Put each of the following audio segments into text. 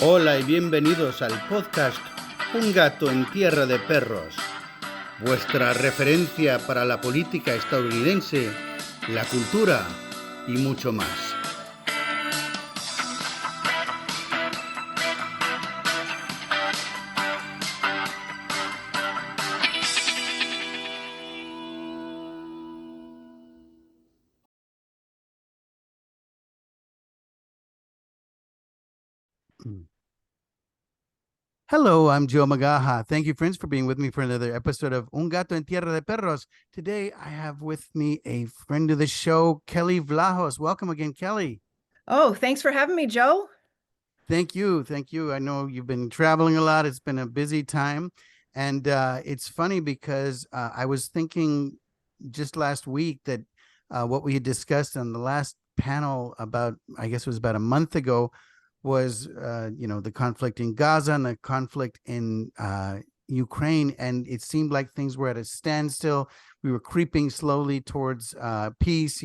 Hola y bienvenidos al podcast Un gato en tierra de perros, vuestra referencia para la política estadounidense, la cultura y mucho más. Hello, I'm Joe Magaha. Thank you, friends, for being with me for another episode of Un Gato en Tierra de Perros. Today, I have with me a friend of the show, Kelley Vlahos. Welcome again, Kelley. Oh, thanks for having me, Joe. Thank you. Thank you. I know you've been traveling a lot. It's been a busy time. And it's funny because I was thinking just last week that what we had discussed on the last panel about, I guess it was about a month ago, was the conflict in Gaza and the conflict in Ukraine, and it seemed like things were at a standstill. We were creeping slowly towards peace.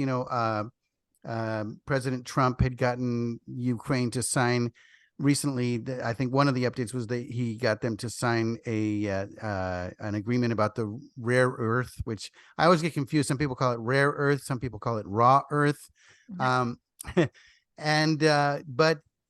President Trump had gotten Ukraine to sign recently. I think one of the updates was that he got them to sign an agreement about the rare earth, which I always get confused. Some people call it rare earth, some people call it raw earth. But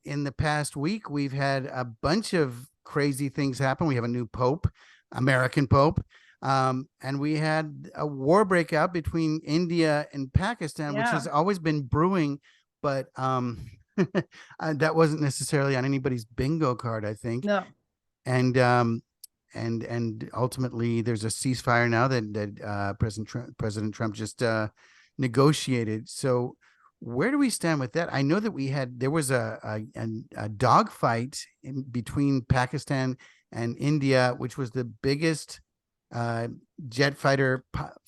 in the past week, we've had a bunch of crazy things happen. We have a new pope, American pope, and we had a war break out between India and Pakistan, which has always been brewing, but that wasn't necessarily on anybody's bingo card, I think. No. And ultimately, there's a ceasefire now that President Trump just negotiated. So where do we stand with that? I know that there was a dogfight between Pakistan and India, which was the biggest jet fighter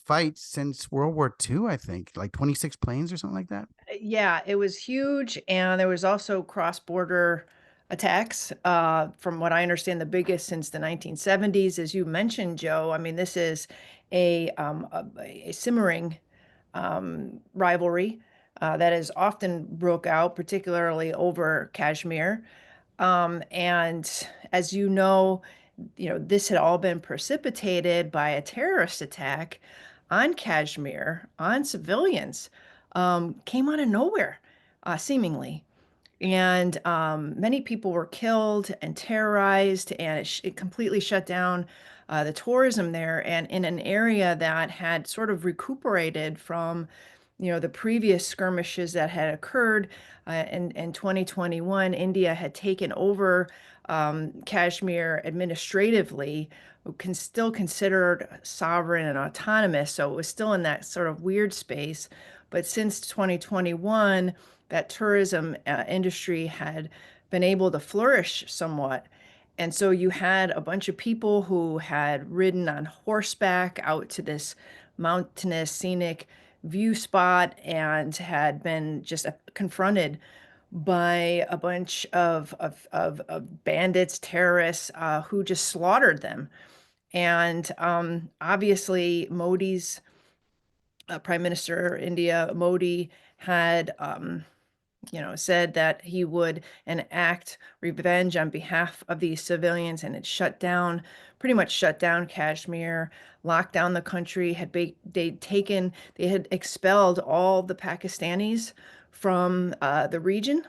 fight since World War II, I think, like 26 planes or something like that. Yeah, it was huge. And there was also cross-border attacks. From what I understand, the biggest since the 1970s, as you mentioned, Joe. I mean, this is a simmering rivalry that is often broke out, particularly over Kashmir. And as you know, this had all been precipitated by a terrorist attack on Kashmir, on civilians, came out of nowhere, seemingly. And many people were killed and terrorized, and it completely shut down the tourism there. And in an area that had sort of recuperated from, the previous skirmishes that had occurred in 2021, India had taken over Kashmir administratively, still considered sovereign and autonomous. So it was still in that sort of weird space. But since 2021, that tourism industry had been able to flourish somewhat. And so you had a bunch of people who had ridden on horseback out to this mountainous, scenic view spot and had been just confronted by a bunch of bandits, terrorists who just slaughtered them. And obviously, Modi's Prime Minister India, Modi, had said that he would enact revenge on behalf of these civilians, and it pretty much shut down Kashmir, locked down the country. They had expelled all the Pakistanis from the region.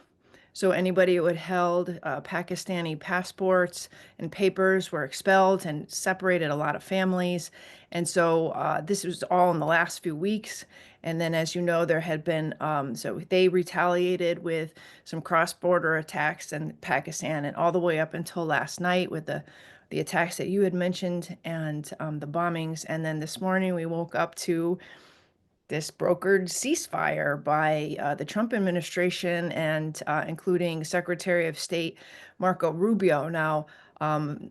So anybody who had held Pakistani passports and papers were expelled and separated a lot of families. And so this was all in the last few weeks. And then, as you know, there had been, so they retaliated with some cross-border attacks in Pakistan, and all the way up until last night with the attacks that you had mentioned and the bombings. And then this morning we woke up to this brokered ceasefire by the Trump administration and including Secretary of State Marco Rubio. Now,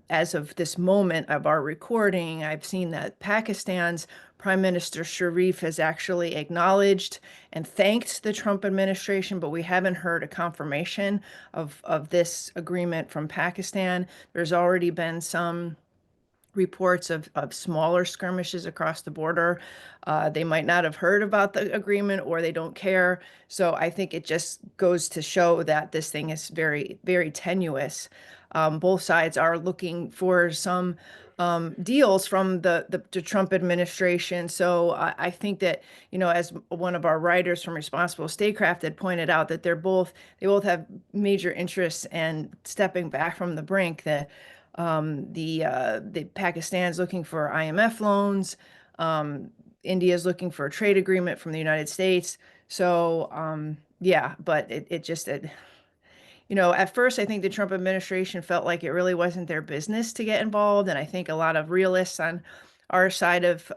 as of this moment of our recording, I've seen that Pakistan's Prime Minister Sharif has actually acknowledged and thanked the Trump administration, but we haven't heard a confirmation of this agreement from Pakistan. There's already been some reports of smaller skirmishes across the border. They might not have heard about the agreement, or they don't care. So I think it just goes to show that this thing is very, very tenuous. Both sides are looking for some deals from the Trump administration. So I think that, as one of our writers from Responsible Statecraft had pointed out, that they both have major interests in stepping back from the brink. The Pakistan's looking for IMF loans. India's looking for a trade agreement from the United States. So yeah, but at first, I think the Trump administration felt like it really wasn't their business to get involved. And I think a lot of realists on our side of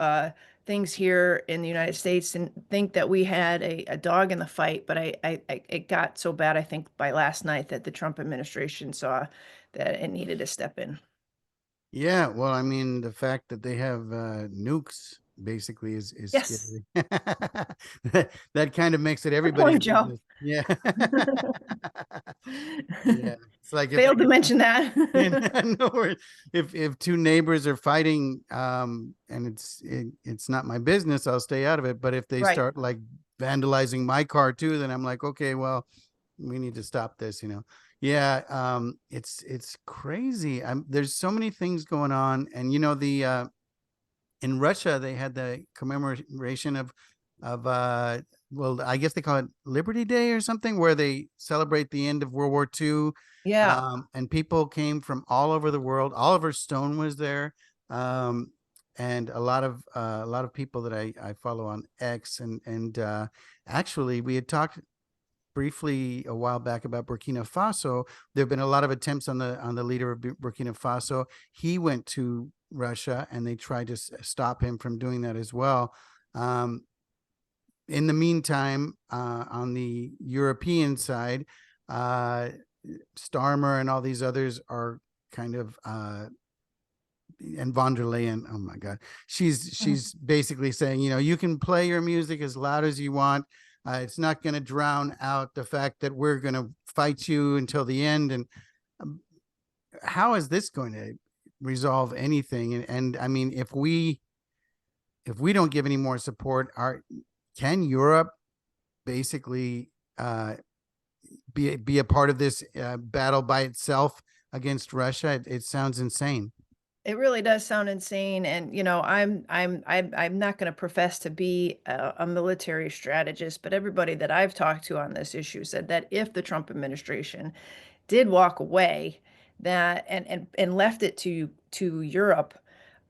things here in the United States didn't think that we had a dog in the fight. But it got so bad, I think, by last night that the Trump administration saw that it needed to step in. Yeah, well, I mean, the fact that they have nukes basically is Yes. scary. That kind of makes it Good everybody's point, Joe. business. Yeah. Yeah. It's like Failed to mention that. no worries. If two neighbors are fighting, and it's not my business, I'll stay out of it. But if they Right. start like vandalizing my car too, then I'm like, okay, well, we need to stop this, Yeah, it's crazy. There's so many things going on, and the in Russia they had the commemoration of well, I guess they call it Liberty Day or something, where they celebrate the end of World War II. Yeah. And people came from all over the world. Oliver Stone was there, and a lot of people that I follow on X, and actually we had talked briefly a while back about Burkina Faso. There have been a lot of attempts on the leader of Burkina Faso. He went to Russia, and they tried to stop him from doing that as well. In the meantime, on the European side, Starmer and all these others are kind of and von der Leyen, oh my God, she's basically saying, you can play your music as loud as you want. It's not going to drown out the fact that we're going to fight you until the end. And how is this going to resolve anything? And I mean, if we don't give any more support, can Europe basically be a part of this battle by itself against Russia? It sounds insane. It really does sound insane. And, I'm not going to profess to be a military strategist, but everybody that I've talked to on this issue said that if the Trump administration did walk away, that and left it to Europe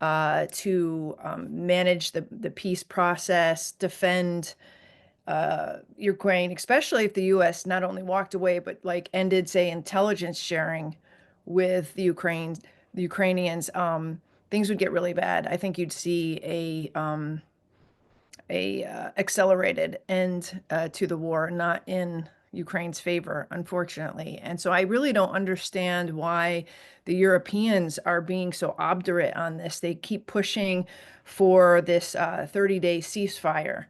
to manage the peace process, defend Ukraine, especially if the U.S. not only walked away, but like ended, say, intelligence sharing with the Ukrainians, things would get really bad. I think you'd see a accelerated end to the war, not in Ukraine's favor, unfortunately. And so I really don't understand why the Europeans are being so obdurate on this. They keep pushing for this 30-day ceasefire.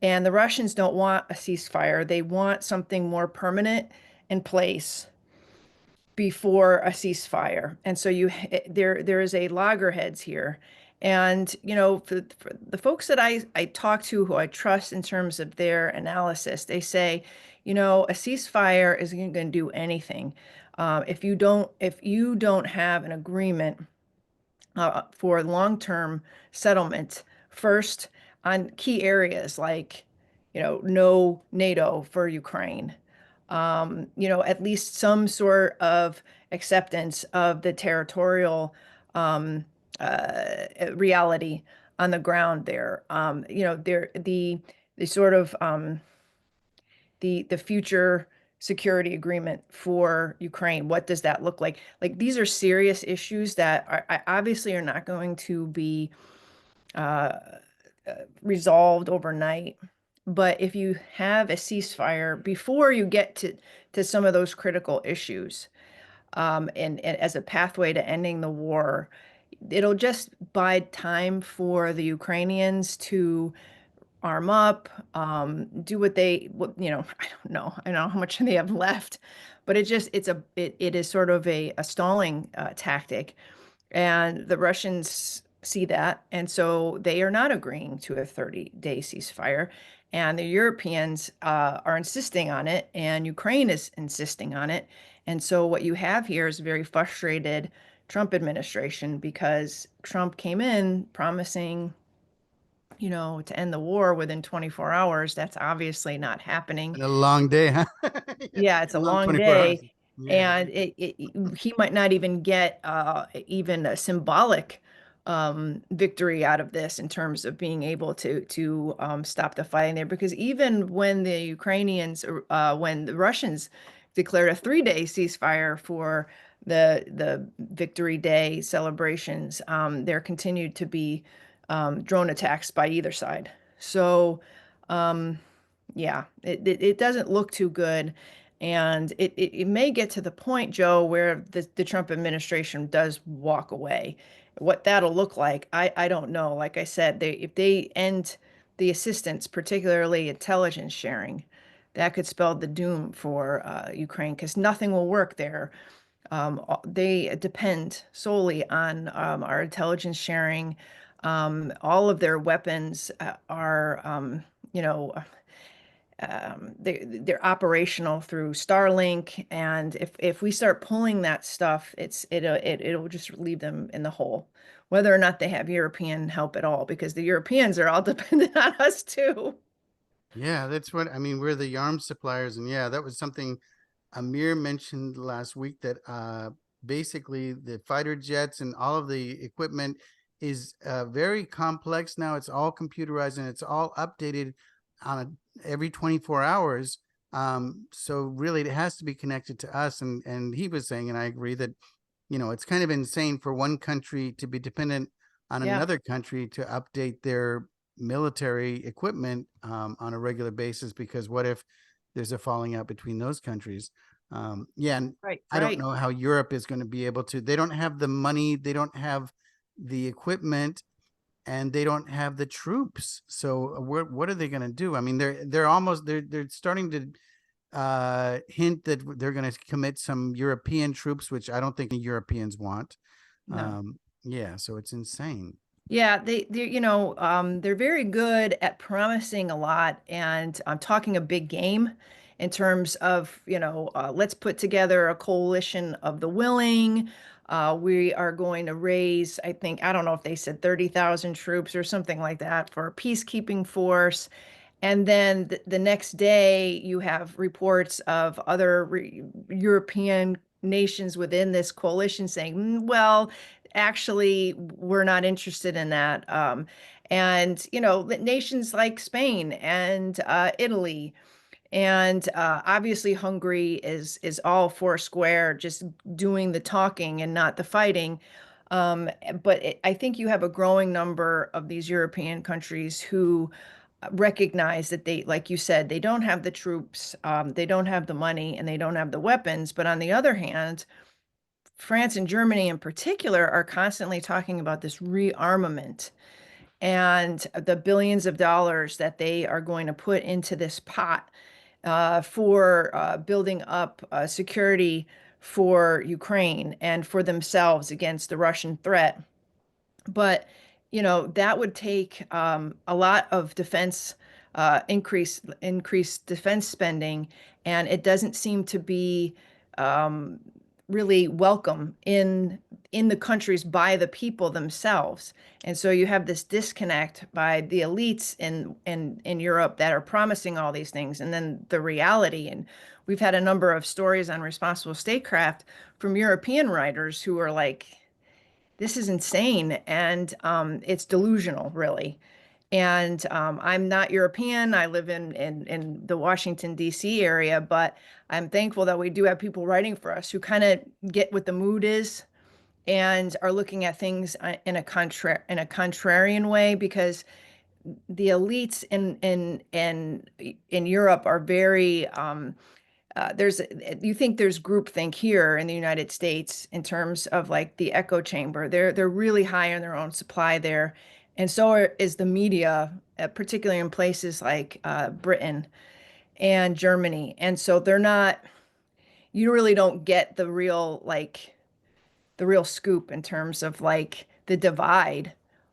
And the Russians don't want a ceasefire. They want something more permanent in place before a ceasefire. And so there is a loggerheads here. And, for the folks that I talk to who I trust in terms of their analysis, they say, a ceasefire isn't going to do anything. If you don't have an agreement for long-term settlement, first on key areas like, no NATO for Ukraine, at least some sort of acceptance of the territorial reality on the ground there. The sort of the future security agreement for Ukraine. What does that look like? Like, these are serious issues that obviously are not going to be resolved overnight. But if you have a ceasefire before you get to some of those critical issues, and as a pathway to ending the war, it'll just buy time for the Ukrainians to arm up, do what I don't know how much they have left, but it is sort of a stalling tactic. And the Russians see that, and so they are not agreeing to a 30-day ceasefire. And the Europeans are insisting on it, and Ukraine is insisting on it. And so what you have here is a very frustrated Trump administration because Trump came in promising, to end the war within 24 hours. That's obviously not happening. And a long day, huh? Yeah, Yeah, it's a long long 24 hours. day, Yeah. and he might not even get even a symbolic victory out of this in terms of being able to stop the fighting there. Because even when the Russians declared a 3-day ceasefire for the Victory Day celebrations, there continued to be drone attacks by either side. So. Yeah, it doesn't look too good. And it may get to the point, Joe, where the Trump administration does walk away. What that'll look like, I don't know. Like I said, if they end the assistance, particularly intelligence sharing, that could spell the doom for Ukraine because nothing will work there. They depend solely on our intelligence sharing. All of their weapons are, you know, they're operational through Starlink, and if we start pulling that stuff, it'll just leave them in the hole, whether or not they have European help at all, because the Europeans are all dependent on us too. Yeah, that's what I mean. We're the arms suppliers, and yeah, that was something Amir mentioned last week that basically the fighter jets and all of the equipment is very complex now. It's all computerized and it's all updated on every 24 hours. So really, it has to be connected to us. And he was saying, and I agree that it's kind of insane for one country to be dependent on Yeah. another country to update their military equipment on a regular basis, because what if there's a falling out between those countries? Yeah, and Right, I don't right. know how Europe is going to be able to. They don't have the money, they don't have the equipment, and they don't have the troops. So what are they going to do? I mean, they're starting to hint that they're going to commit some European troops, which I don't think the Europeans want. No. Yeah, so it's insane. Yeah, they're very good at promising a lot and talking a big game in terms of, let's put together a coalition of the willing. We are going to raise, I don't know if they said 30,000 troops or something like that for a peacekeeping force. And then the next day, you have reports of other European nations within this coalition saying, well, actually, we're not interested in that. And, nations like Spain and Italy and obviously Hungary is all four square, just doing the talking and not the fighting. But I think you have a growing number of these European countries who recognize that they, like you said, they don't have the troops, they don't have the money, and they don't have the weapons. But on the other hand, France and Germany in particular are constantly talking about this rearmament and the billions of dollars that they are going to put into this pot for building up security for Ukraine and for themselves against the Russian threat. But, that would take a lot of defense increased defense spending, and it doesn't seem to be um, really welcome in the countries by the people themselves. And so you have this disconnect by the elites in Europe that are promising all these things, and then the reality. And we've had a number of stories on responsible statecraft from European writers who are like, this is insane, and it's delusional, really. And I'm not European. I live in the Washington, D.C. area, but I'm thankful that we do have people writing for us who kind of get what the mood is and are looking at things in a contrarian way, because the elites in Europe are very you think there's groupthink here in the United States in terms of like the echo chamber. They're really high on their own supply there, and is the media, particularly in places like Britain and Germany. And so they're not. You really don't get the real like the real scoop in terms of like the divide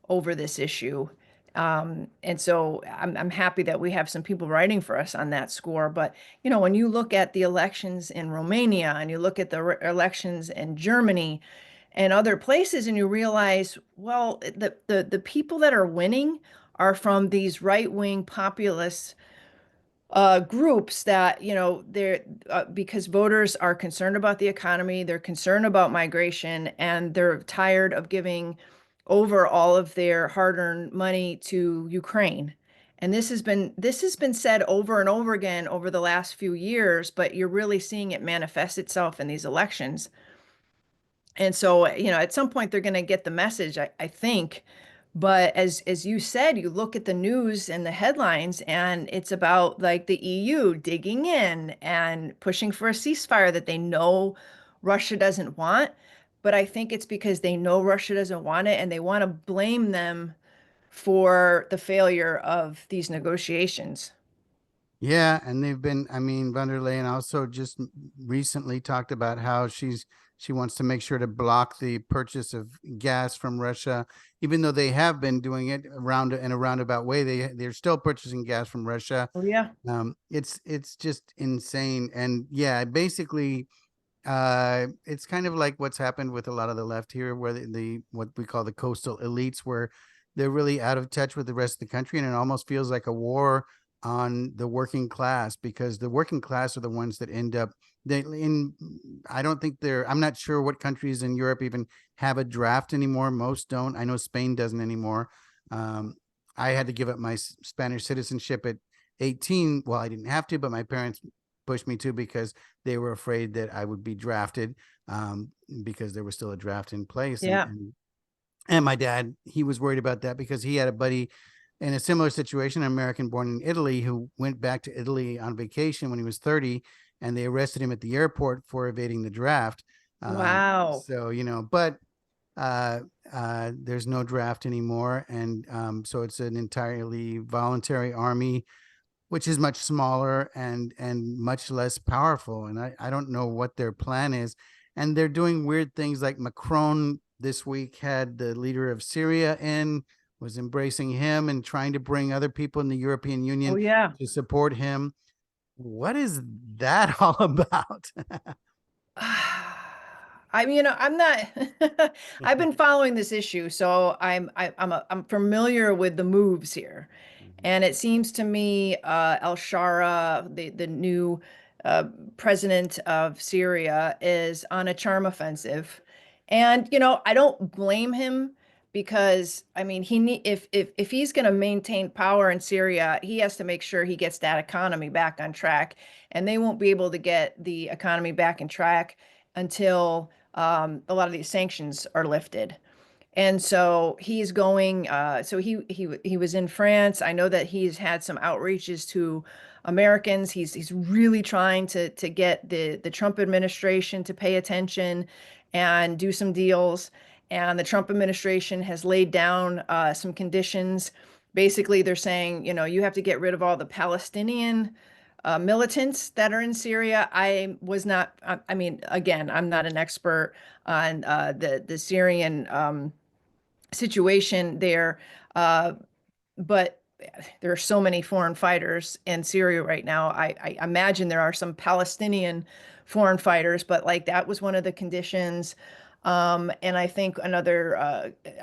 over this issue. And so I'm happy that we have some people writing for us on that score. But, when you look at the elections in Romania and you look at the elections in Germany and other places, and you realize, well, the people that are winning are from these right-wing populist groups that, they're because voters are concerned about the economy, they're concerned about migration, and they're tired of giving over all of their hard-earned money to Ukraine. And this has been said over and over again over the last few years, but you're really seeing it manifest itself in these elections. And so, at some point they're going to get the message, I think. But as you said, you look at the news and the headlines, and it's about like the EU digging in and pushing for a ceasefire that they know Russia doesn't want. But I think it's because they know Russia doesn't want it, and they want to blame them for the failure of these negotiations. Yeah, and they've been, I mean, von der Leyen also just recently talked about how she wants to make sure to block the purchase of gas from Russia, even though they have been doing it around in a roundabout way. They're still purchasing gas from Russia. Oh, yeah. It's just insane. And yeah, basically, it's kind of like what's happened with a lot of the left here, where the what we call the coastal elites, where they're really out of touch with the rest of the country, and it almost feels like a war on the working class, because the working class are the ones that end up they in I don't think they're I'm not sure what countries in Europe even have a draft anymore. Most don't. I know Spain doesn't anymore. I had to give up my Spanish citizenship at 18. Well, I didn't have to, but my parents pushed me to, because they were afraid that I would be drafted, because there was still a draft in place. Yeah. And my dad, he was worried about that because he had a buddy in a similar situation, an American born in Italy, who went back to Italy on vacation when he was 30, and they arrested him at the airport for evading the draft. Wow. So, but there's no draft anymore. And so it's an entirely voluntary army, which is much smaller and much less powerful. And I don't know what their plan is. And they're doing weird things, like Macron this week had the leader of Syria in, was embracing him and trying to bring other people in the European Oh, Union yeah. to support him. What is that all about? I mean, I'm not. I've been following this issue, so I'm familiar with the moves here, and it seems to me Al Shara, the new uh, president of Syria, is on a charm offensive, and I don't blame him because I mean he need if he's going to maintain power in Syria, he has to make sure he gets that economy back on track, and they won't be able to get the economy back in track until a lot of these sanctions are lifted. And so he's going. So he was in France. I know that he's had some outreaches to Americans. He's really trying to get the Trump administration to pay attention and do some deals. And the Trump administration has laid down some conditions. Basically, they're saying, you have to get rid of all the Palestinian militants that are in Syria. I was not. I mean, again, I'm not an expert on the Syrian situation there. Uh, but there are so many foreign fighters in Syria right now. I imagine there are some Palestinian foreign fighters, but like that was one of the conditions. And I think another,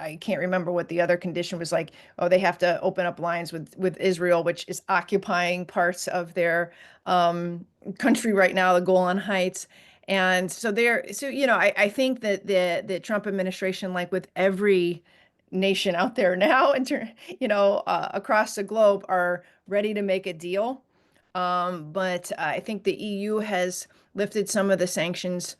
I can't remember what the other condition was like. Oh, they have to open up lines with Israel, which is occupying parts of their country right now, the Golan Heights. And so I think that the Trump administration, like with every nation out there now, across the globe, are ready to make a deal. But I think the EU has lifted some of the sanctions,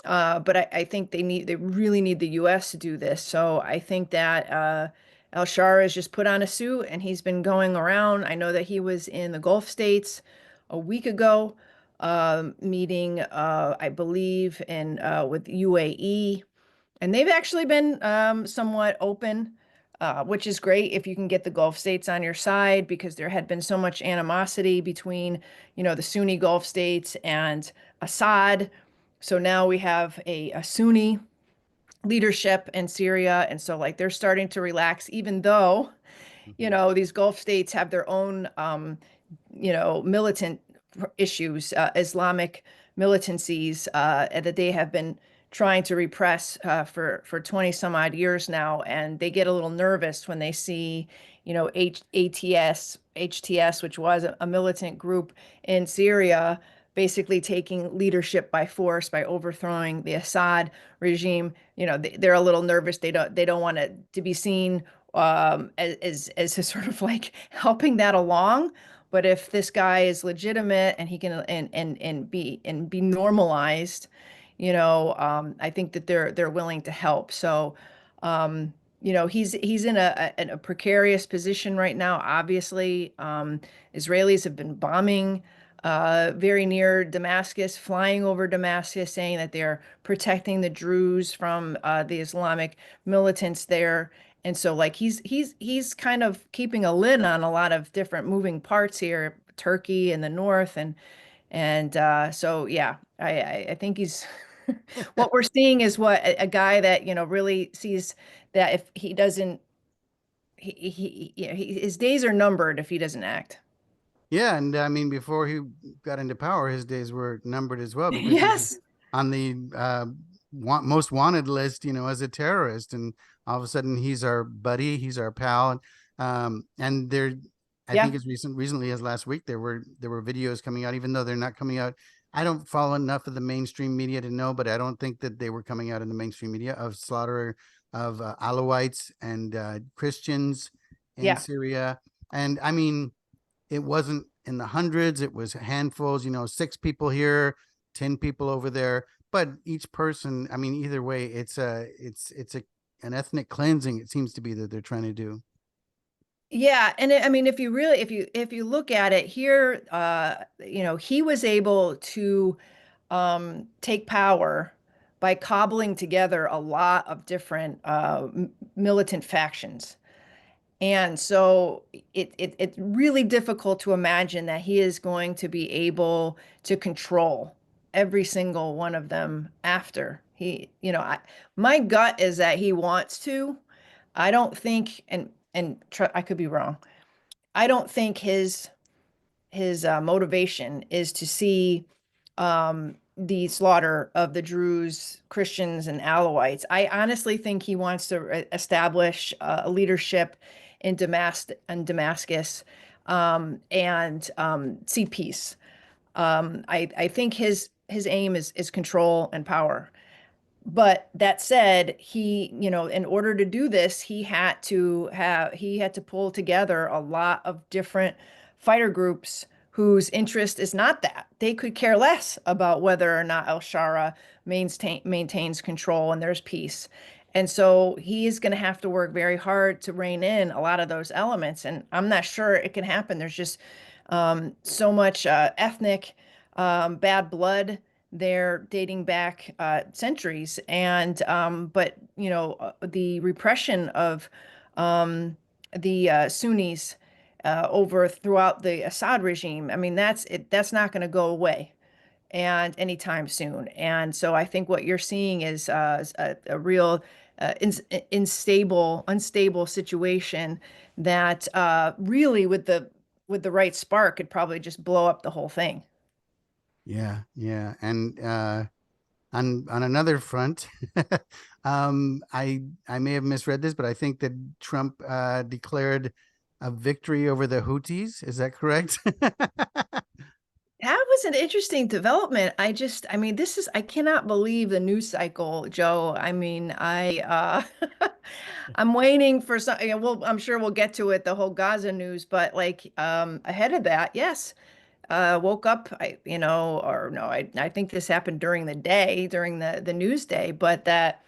but I think they really need the US to do this. So I think that El Shara has just put on a suit and he's been going around. I know that he was in the Gulf states a week ago, meeting, I believe, in with UAE, and they've actually been somewhat open, which is great if you can get the Gulf states on your side, because there had been so much animosity between, the Sunni Gulf states and Assad. So now we have a Sunni leadership in Syria. And so like they're starting to relax, even though, you know, these Gulf states have their own, you know, militant issues, Islamic militancies that they have been trying to repress for 20 some odd years now. And they get a little nervous when they see, you know, HTS, which was a militant group in Syria, basically taking leadership by force by overthrowing the Assad regime. You know, they're a little nervous. They don't want it to be seen as a sort of like helping that along. But if this guy is legitimate and he can and be normalized, you know, I think that they're willing to help. So, you know, he's in a precarious position right now. Obviously, Israelis have been bombing very near Damascus, flying over Damascus, saying that they're protecting the Druze from the Islamic militants there. And so like he's kind of keeping a lid on a lot of different moving parts here, Turkey in the north, and so yeah, I think he's what we're seeing is what a guy that, you know, really sees that if he doesn't you know, his days are numbered if he doesn't act. Yeah, and I mean, before he got into power, his days were numbered as well because he was Yes. on the most wanted list, you know, as a terrorist. And all of a sudden, he's our buddy, he's our pal. And there, I Yeah. think as recently as last week, there were videos coming out, even though they're not coming out. I don't follow enough of the mainstream media to know, but I don't think that they were coming out in the mainstream media of slaughter of Alawites and Christians in Yeah. Syria. And I mean, it wasn't in the hundreds, it was handfuls, you know, 6 people here, 10 people over there. But each person, I mean, either way, it's an ethnic cleansing, it seems to be, that they're trying to do. Yeah, and I mean, if you look at it here, you know, he was able to take power by cobbling together a lot of different militant factions. And so it's really difficult to imagine that he is going to be able to control every single one of them after he, you know, my gut is that he wants to. I don't think, I could be wrong. I don't think his motivation is to see the slaughter of the Druze, Christians, and Alawites. I honestly think he wants to establish a leadership in Damascus and see peace. I think his aim is control and power. But that said, he, you know, in order to do this, he had to pull together a lot of different fighter groups whose interest is not that. They could care less about whether or not al-Shara maintains control and there's peace. And so he is going to have to work very hard to rein in a lot of those elements. And I'm not sure it can happen. There's just so much ethnic bad blood there dating back centuries. And but you know, the repression of the Sunnis over throughout the Assad regime, I mean, that's not going to go away and anytime soon. And so I think what you're seeing is a real unstable situation that really with the right spark could probably just blow up the whole thing. Yeah, yeah. And on another front, I may have misread this, but I think that Trump declared a victory over the Houthis. Is that correct? That was an interesting development. I mean, I cannot believe the news cycle, Joe. I mean, I'm waiting for some, yeah, well, I'm sure we'll get to it, the whole Gaza news, but like, ahead of that, yes, woke up, you know, or no, I think this happened during the day, during the news day, but that,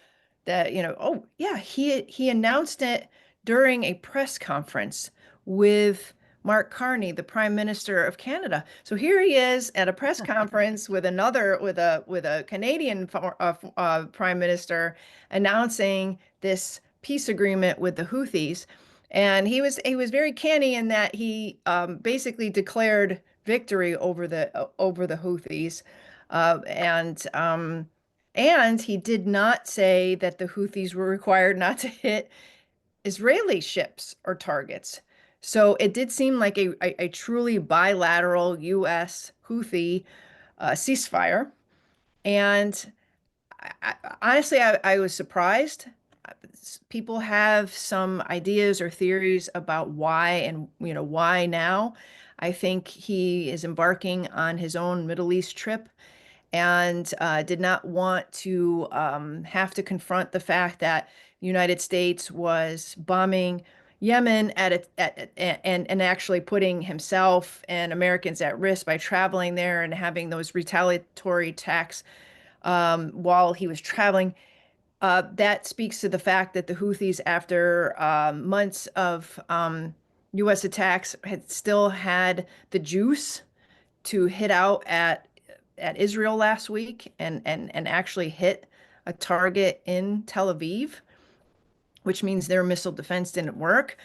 you know, oh yeah, he announced it during a press conference with Mark Carney, the Prime Minister of Canada. So here he is at a press conference with a Canadian Prime Minister announcing this peace agreement with the Houthis. And he was very canny in that he basically declared victory over the Houthis, and And he did not say that the Houthis were required not to hit Israeli ships or targets. So it did seem like a truly bilateral U.S. Houthi ceasefire. And honestly, I was surprised. People have some ideas or theories about why and why now. I think he is embarking on his own Middle East trip and did not want to have to confront the fact that the United States was bombing Yemen and actually putting himself and Americans at risk by traveling there and having those retaliatory attacks while he was traveling. That speaks to the fact that the Houthis, after months of U.S. attacks, had still had the juice to hit out at Israel last week and actually hit a target in Tel Aviv, which means their missile defense didn't work.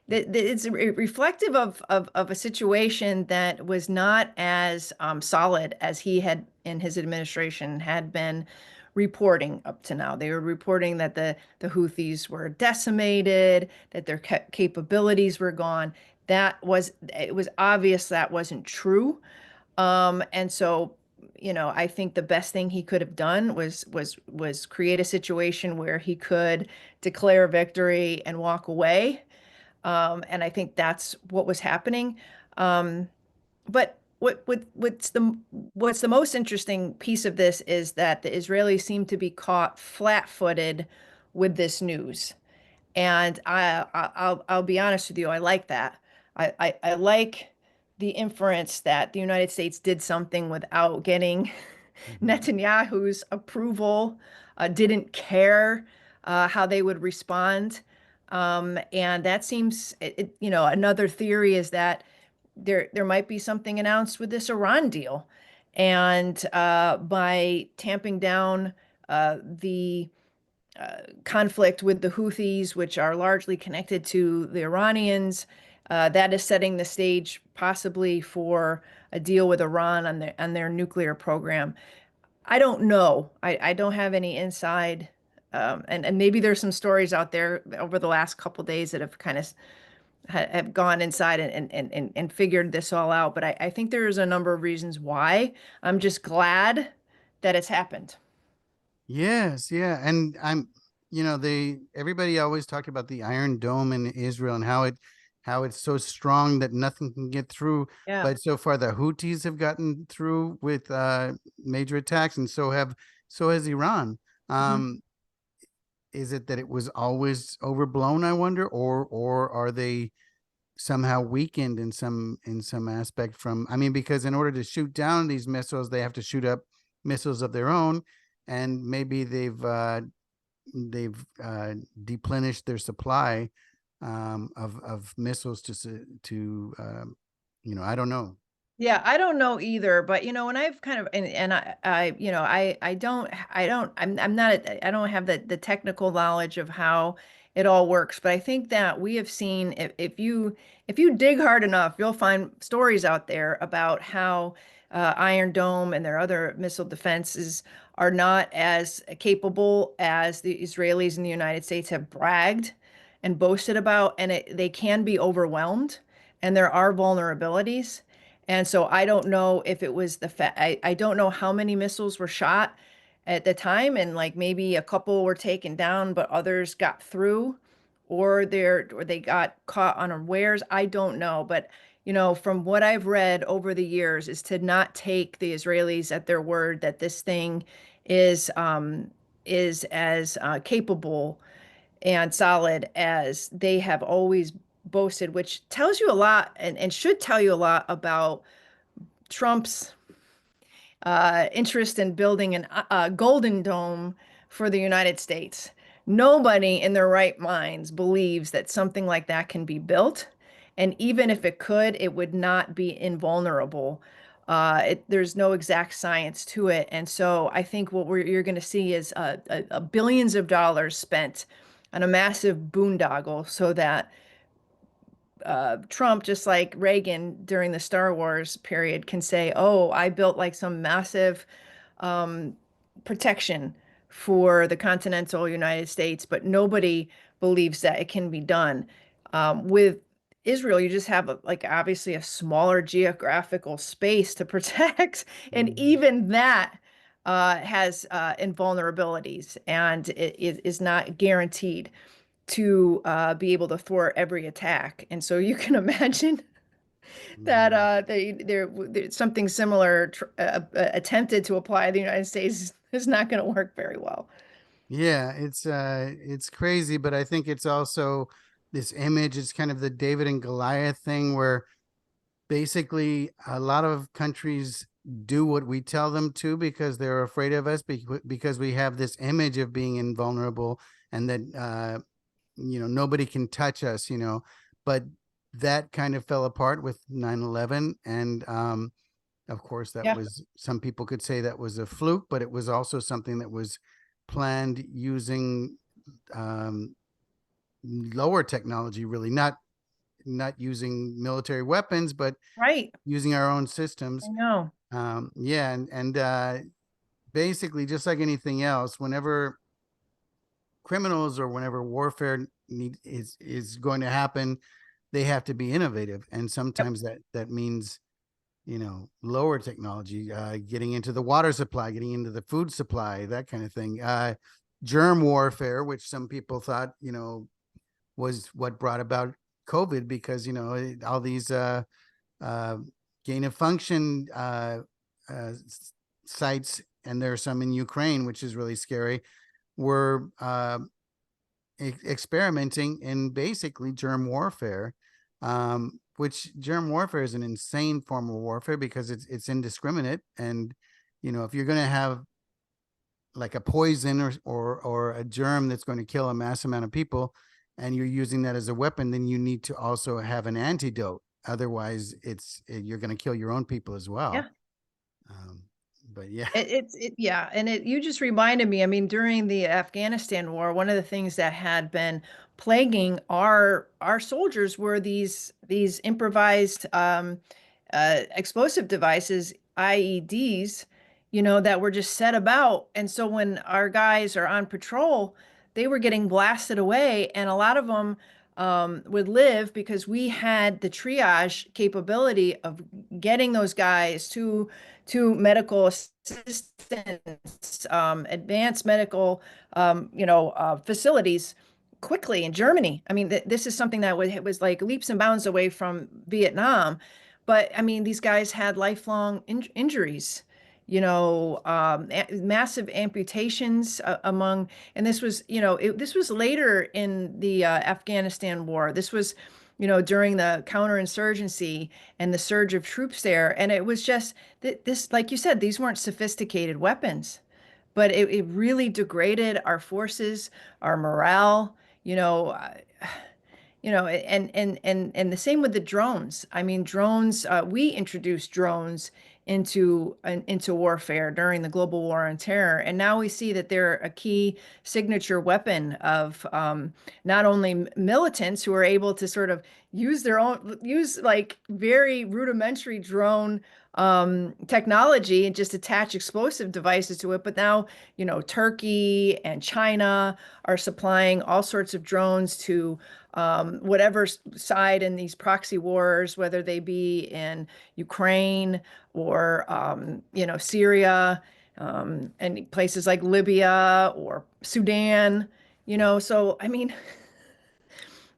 It's reflective of a situation that was not as solid as he had in his administration had been reporting up to now. They were reporting that the Houthis were decimated, that their capabilities were gone. It was obvious that wasn't true. And so, I think the best thing he could have done was create a situation where he could declare victory and walk away. And I think that's what was happening. But what's the most interesting piece of this is that the Israelis seem to be caught flat-footed with this news. And I'll be honest with you, I like that. I like the inference that the United States did something without getting Netanyahu's approval, didn't care how they would respond. And that seems, another theory is that there might be something announced with this Iran deal. And by tamping down the conflict with the Houthis, which are largely connected to the Iranians, that is setting the stage possibly for a deal with Iran on their nuclear program. I don't know. I don't have any inside, and maybe there's some stories out there over the last couple days that have kind of have gone inside and figured this all out. But I think there's a number of reasons why. I'm just glad that it's happened. Yes, yeah. And everybody always talked about the Iron Dome in Israel and how it's so strong that nothing can get through. Yeah. But so far the Houthis have gotten through with major attacks, and so has Iran. Is it that it was always overblown, I wonder, or are they somehow weakened in some aspect from, because in order to shoot down these missiles, they have to shoot up missiles of their own, and maybe they've deplenished their supply of missiles to I don't know. Yeah, I don't know either, but and I've kind of and I don't have the technical knowledge of how it all works, but I think that we have seen if you dig hard enough, you'll find stories out there about how Iron Dome and their other missile defenses are not as capable as the Israelis and the United States have bragged and boasted about, and they can be overwhelmed, and there are vulnerabilities. And so I don't know if it was I don't know how many missiles were shot at the time, and like maybe a couple were taken down, but others got through, or they got caught unawares. I don't know, but from what I've read over the years is to not take the Israelis at their word that this thing is as capable and solid as they have always boasted, which tells you a lot and should tell you a lot about Trump's interest in building a golden dome for the United States. Nobody in their right minds believes that something like that can be built. And even if it could, it would not be invulnerable. There's no exact science to it. And so I think you're going to see is billions of dollars spent on a massive boondoggle so that Trump, just like Reagan during the Star Wars period, can say, "Oh, I built like some massive um, protection for the continental United States," but nobody believes that it can be done. With Israel, you just have like obviously a smaller geographical space to protect, and even that has invulnerabilities, and it is not guaranteed to be able to thwart every attack. And so you can imagine that something similar attempted to apply in the United States is not going to work very well. Yeah, it's crazy, but I think it's also this image. It's kind of the David and Goliath thing, where basically a lot of countries do what we tell them to because they're afraid of us, because we have this image of being invulnerable, and that nobody can touch us, but that kind of fell apart with 9/11. And of course, that Yeah. was, some people could say that was a fluke, but it was also something that was planned using lower technology, really, not using military weapons, but Right. using our own systems. I know. Yeah, and basically, just like anything else, whenever criminals or whenever warfare is going to happen, they have to be innovative, and Yep. sometimes that means lower technology, getting into the water supply, getting into the food supply, that kind of thing. Germ warfare, which some people thought was what brought about COVID, because all these gain of function sites, and there are some in Ukraine, which is really scary, were experimenting in basically germ warfare, which germ warfare is an insane form of warfare because it's indiscriminate. And if you're going to have like a poison or a germ that's going to kill a mass amount of people, and you're using that as a weapon, then you need to also have an antidote. Otherwise, you're going to kill your own people as well. Yeah. But yeah. Yeah, and you just reminded me. I mean, during the Afghanistan war, one of the things that had been plaguing our soldiers were these improvised explosive devices, IEDs, that were just set about. And so when our guys are on patrol, they were getting blasted away, and a lot of them would live because we had the triage capability of getting those guys to medical assistance, advanced medical, facilities quickly in Germany. I mean, this is something that was like leaps and bounds away from Vietnam. But I mean, these guys had lifelong injuries, massive amputations among, and this was, this was later in the Afghanistan war. This was, during the counterinsurgency and the surge of troops there. And it was just this, like you said, these weren't sophisticated weapons, but it really degraded our forces, our morale, and the same with the drones. I mean, drones, we introduced drones into warfare during the global war on terror, and now we see that they're a key signature weapon of not only militants who are able to sort of use like very rudimentary drone technology and just attach explosive devices to it, but now Turkey and China are supplying all sorts of drones to whatever side in these proxy wars, whether they be in Ukraine or Syria, and places like Libya or Sudan. So I mean,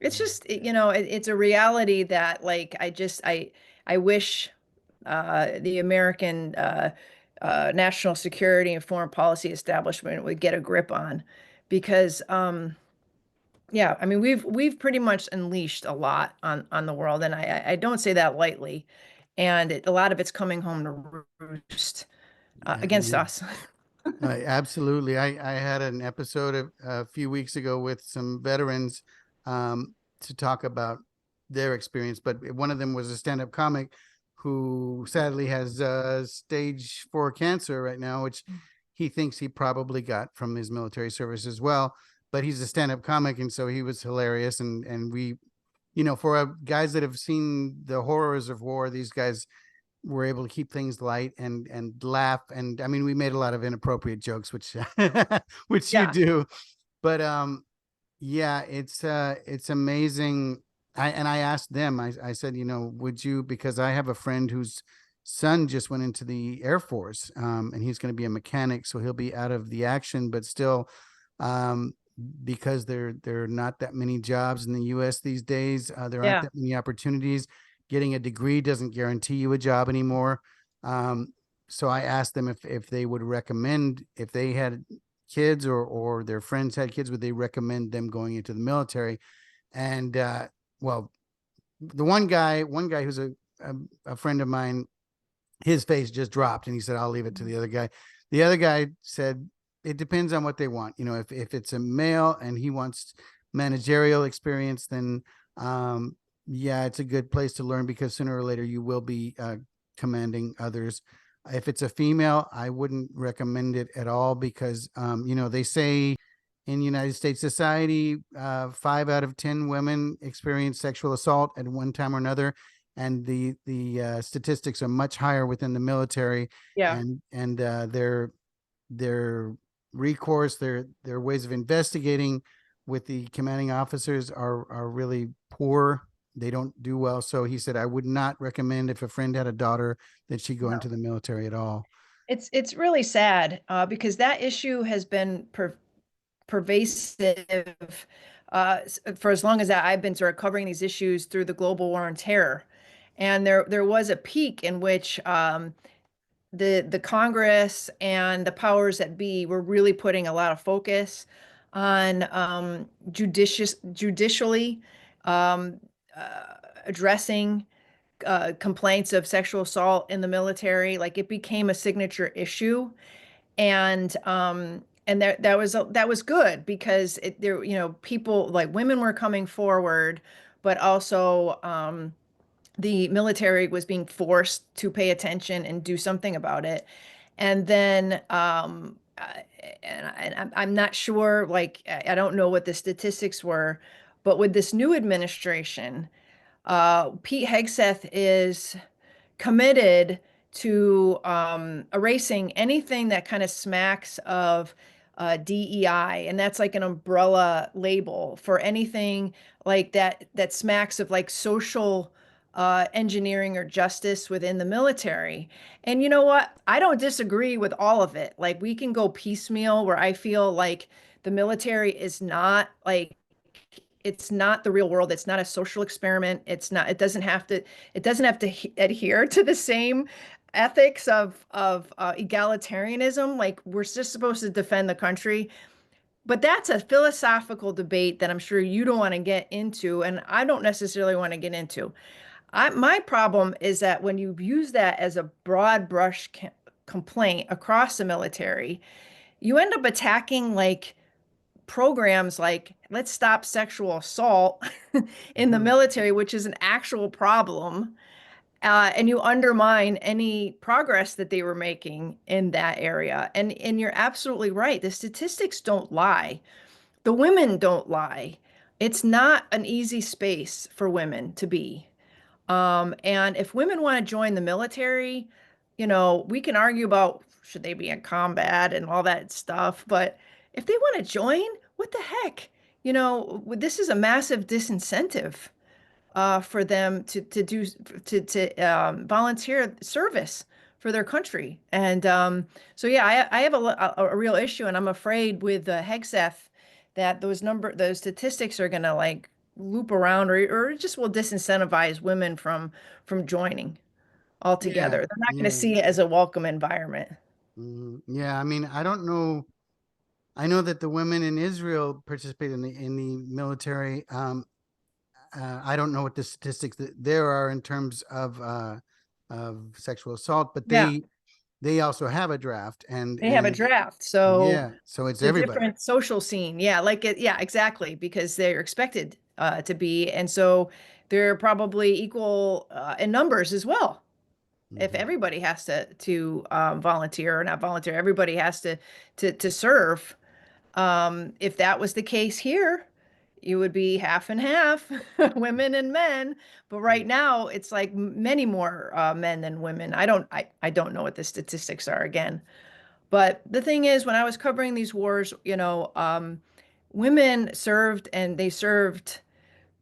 it's just it's a reality that like I wish the American national security and foreign policy establishment would get a grip on, because yeah, I mean, we've pretty much unleashed a lot on the world, and I don't say that lightly. And a lot of it's coming home to roost against Yeah. us. Absolutely. I had an episode a few weeks ago with some veterans to talk about their experience, but one of them was a stand-up comic who sadly has stage 4 cancer right now, which he thinks he probably got from his military service as well. But he's a stand-up comic, and so he was hilarious, and we for guys that have seen the horrors of war, these guys were able to keep things light and laugh. And I mean, we made a lot of inappropriate jokes, which which you Yeah. do, but yeah, it's amazing. I asked them, I said, would you, because I have a friend whose son just went into the Air Force, and he's going to be a mechanic, so he'll be out of the action, but still, um, because there are not that many jobs in the US these days, there aren't Yeah. that many opportunities. Getting a degree doesn't guarantee you a job anymore. So I asked them if they would recommend, if they had kids or their friends had kids, would they recommend them going into the military? And well, the one guy who's a friend of mine, his face just dropped and he said, I'll leave it to the other guy. The other guy said, it depends on what they want. If it's a male and he wants managerial experience, then yeah, it's a good place to learn, because sooner or later you will be commanding others. If it's a female, I wouldn't recommend it at all, because they say in United States society, 5 out of 10 women experience sexual assault at one time or another, and the statistics are much higher within the military. Yeah. And their recourse, their ways of investigating with the commanding officers are really poor. They don't do well. So he said, I would not recommend, if a friend had a daughter, that she go No. into the military at all. It's really sad, because that issue has been pervasive, for as long as I've been sort of covering these issues through the global war on terror. And there was a peak in which the Congress and the powers that be were really putting a lot of focus on judicially um, addressing complaints of sexual assault in the military. Like, it became a signature issue, and that was good, because people, like, women were coming forward, but also the military was being forced to pay attention and do something about it. And then and I'm not sure, like, I don't know what the statistics were, but with this new administration, Pete Hegseth is committed to erasing anything that kind of smacks of DEI, and that's like an umbrella label for anything like that smacks of like social engineering or justice within the military. And you know what? I don't disagree with all of it. Like, we can go piecemeal, where I feel like the military is not like, it's not the real world. It's not a social experiment. It doesn't have to adhere to the same ethics of egalitarianism. Like, we're just supposed to defend the country. But that's a philosophical debate that I'm sure you don't want to get into, and I don't necessarily want to get into. My problem is that when you use that as a broad brush complaint across the military, you end up attacking, like, programs like Let's Stop Sexual Assault in the Mm-hmm. military, which is an actual problem. And you undermine any progress that they were making in that area. And you're absolutely right. The statistics don't lie. The women don't lie. It's not an easy space for women to be. And if women want to join the military, we can argue about should they be in combat and all that stuff, but if they want to join, what the heck? This is a massive disincentive for them to volunteer service for their country. And so yeah, I have a real issue, and I'm afraid with Hegseth that those statistics are gonna, like, loop around, or just will disincentivize women from joining altogether. Yeah, They're not going to yeah. see it as a welcome environment. Yeah, I mean, I don't know. I know that the women in Israel participate in the military. I don't know what the statistics that there are in terms of sexual assault, but Yeah, they also have a draft, they have a and draft. So yeah, so it's it's a everybody. different social scene. Yeah, like it. Yeah, exactly. Because they're expected to be. And so they're probably equal in numbers as well. If Hmm. everybody has to volunteer, or not volunteer, everybody has to serve. If that was the case here, you would be half and half, women and men. But right now, it's like many more men than women. I don't know what the statistics are again. But the thing is, when I was covering these wars, women served, and they served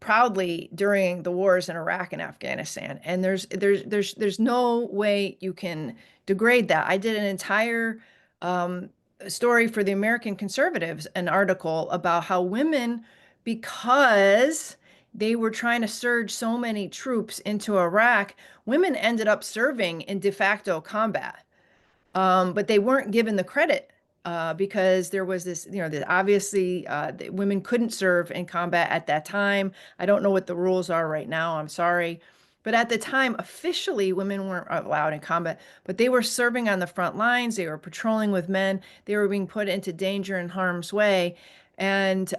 proudly during the wars in Iraq and Afghanistan. And there's no way you can degrade that. I did an entire um, story for the American Conservatives, an article about how women, because they were trying to surge so many troops into Iraq, women ended up serving in de facto combat. But they weren't given the credit because there was this, that obviously women couldn't serve in combat at that time. I don't know what the rules are right now. I'm sorry. But at the time, officially, women weren't allowed in combat, but they were serving on the front lines. They were patrolling with men. They were being put into danger and harm's way, and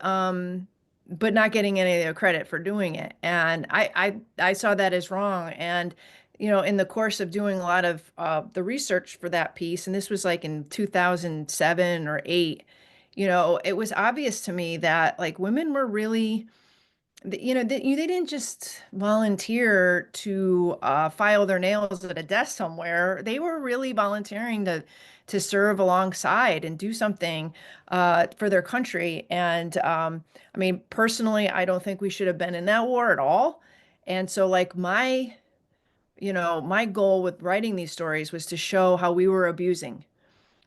but not getting any of the credit for doing it. And I saw that as wrong. And in the course of doing a lot of the research for that piece, and this was like in 2007 or 8, it was obvious to me that like women were really, they didn't just volunteer to file their nails at a desk somewhere. They were really volunteering to serve alongside and do something for their country. And I mean, personally, I don't think we should have been in that war at all. And so like my goal with writing these stories was to show how we were abusing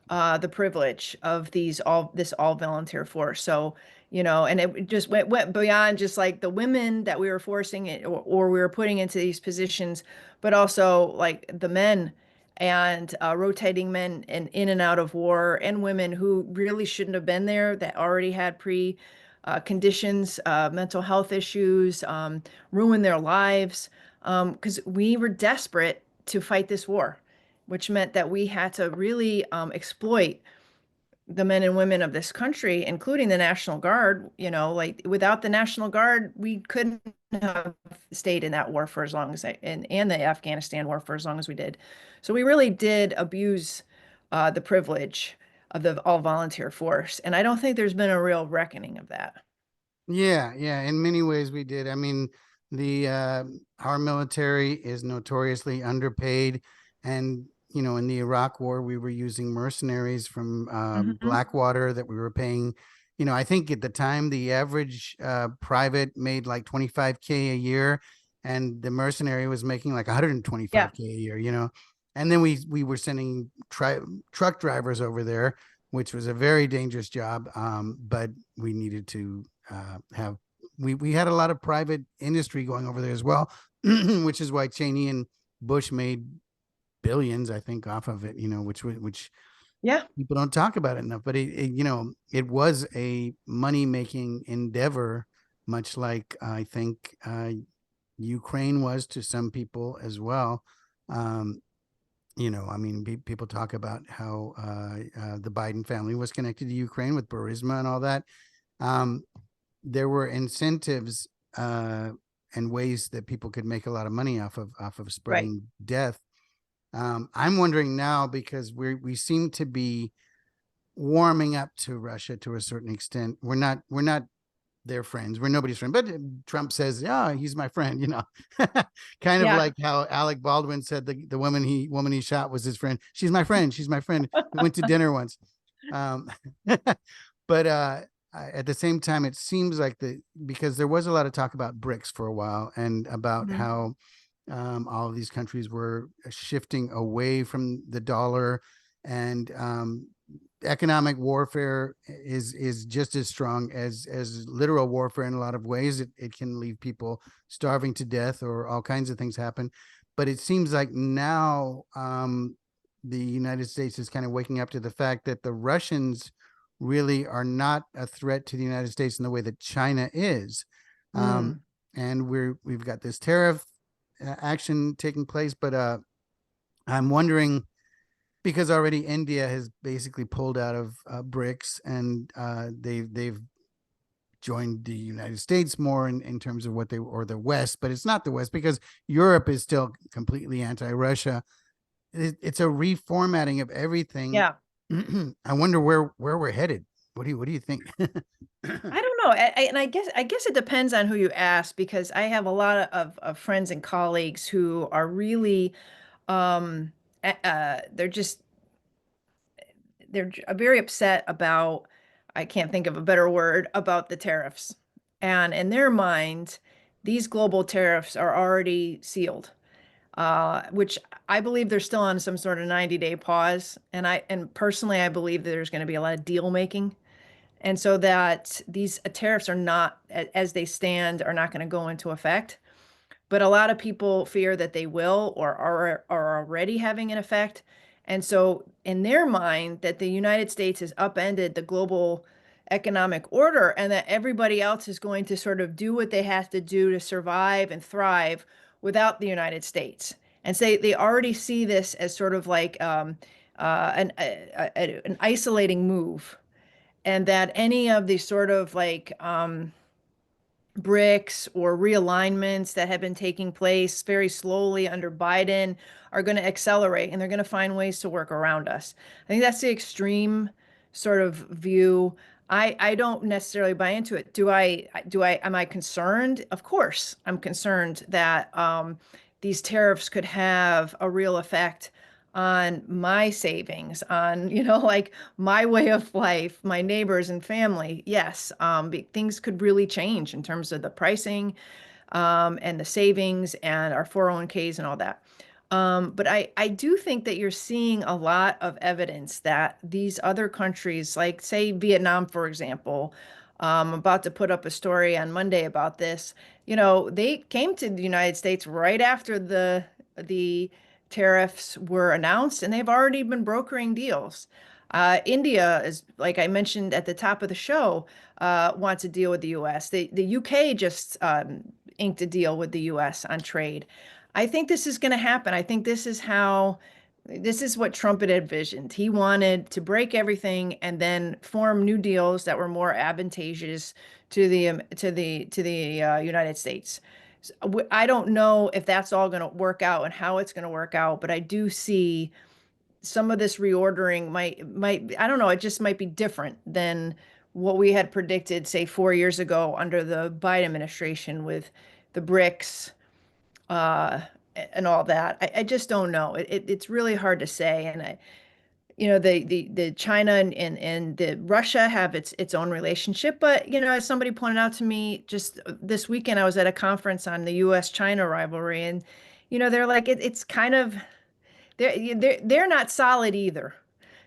the privilege of this all volunteer force. So, and it just went beyond just like the women that we were forcing it, or we were putting into these positions, but also like the men, and rotating men in and out of war, and women who really shouldn't have been there, that already had conditions, mental health issues, ruin their lives, because we were desperate to fight this war, which meant that we had to really exploit the men and women of this country, including the National Guard. Like without the National Guard, we couldn't have stayed in that war for as long as and the Afghanistan war for as long as we did. So we really did abuse the privilege of the all volunteer force. And I don't think there's been a real reckoning of that. Yeah, yeah. In many ways, we did. I mean, the our military is notoriously underpaid, and in the Iraq War, we were using mercenaries from Blackwater that we were paying. I think at the time the average private made like 25K a year, and the mercenary was making like 125K a year. And then we were sending truck drivers over there, which was a very dangerous job. But we needed to we had a lot of private industry going over there as well, which is why Cheney and Bush made billions, I think, off of it, which yeah, people don't talk about it enough. But it was a money-making endeavor, much like I think Ukraine was to some people as well. I mean, people talk about how the Biden family was connected to Ukraine with Burisma and all that. There were incentives and ways that people could make a lot of money off of spreading death. I'm wondering now, because we seem to be warming up to Russia to a certain extent. We're not their friends. We're nobody's friend. But Trump says, "Yeah, he's my friend." Kind of like how Alec Baldwin said the woman he shot was his friend. She's my friend. She's my friend. We went to dinner once. But at the same time, it seems like because there was a lot of talk about BRICS for a while, and about how all of these countries were shifting away from the dollar, and economic warfare is just as strong as literal warfare in a lot of ways. It can leave people starving to death, or all kinds of things happen. But it seems like now the United States is kind of waking up to the fact that the Russians really are not a threat to the United States in the way that China is. And we've got this tariff action taking place, but I'm wondering, because already India has basically pulled out of BRICS, and they've joined the United States more in terms of or the West, but it's not the West, because Europe is still completely anti-Russia. It's a reformatting of everything. Yeah. I wonder where we're headed. What do you think? I don't know. And I guess it depends on who you ask, because I have a lot of friends and colleagues who are really they're just very upset about, I can't think of a better word, about the tariffs. And in their mind, these global tariffs are already sealed, which I believe they're still on some sort of 90-day pause. And personally, I believe that there's going to be a lot of deal making. And so that these tariffs are not, as they stand, are not going to go into effect. But a lot of people fear that they will, or are already having an effect. And so in their mind, that the United States has upended the global economic order, and that everybody else is going to sort of do what they have to do to survive and thrive without the United States. And say they already see this as sort of like an isolating move, and that any of these sort of like BRICS or realignments that have been taking place very slowly under Biden are going to accelerate, and they're going to find ways to work around us. I think that's the extreme sort of view. I don't necessarily buy into it. Am I concerned? Of course, I'm concerned that these tariffs could have a real effect on my savings, on, like my way of life, my neighbors and family. Yes, things could really change in terms of the pricing, and the savings and our 401ks and all that. But I do think that you're seeing a lot of evidence that these other countries, like say Vietnam, for example, I'm about to put up a story on Monday about this. They came to the United States right after the tariffs were announced, and they've already been brokering deals. India is, like I mentioned at the top of the show, wants a deal with the U.S. The UK just inked a deal with the U.S. on trade. I think this is going to happen. I think this is what Trump had envisioned. He wanted to break everything and then form new deals that were more advantageous to the United States. I don't know if that's all going to work out and how it's going to work out, but I do see some of this reordering might I don't know, it just might be different than what we had predicted, say 4 years ago under the Biden administration with the BRICS, uh, and all that. I just don't know. It's really hard to say. And the China and the Russia have its own relationship. But, as somebody pointed out to me just this weekend, I was at a conference on the U.S.-China rivalry, and, they're like, it's kind of, they're not solid either.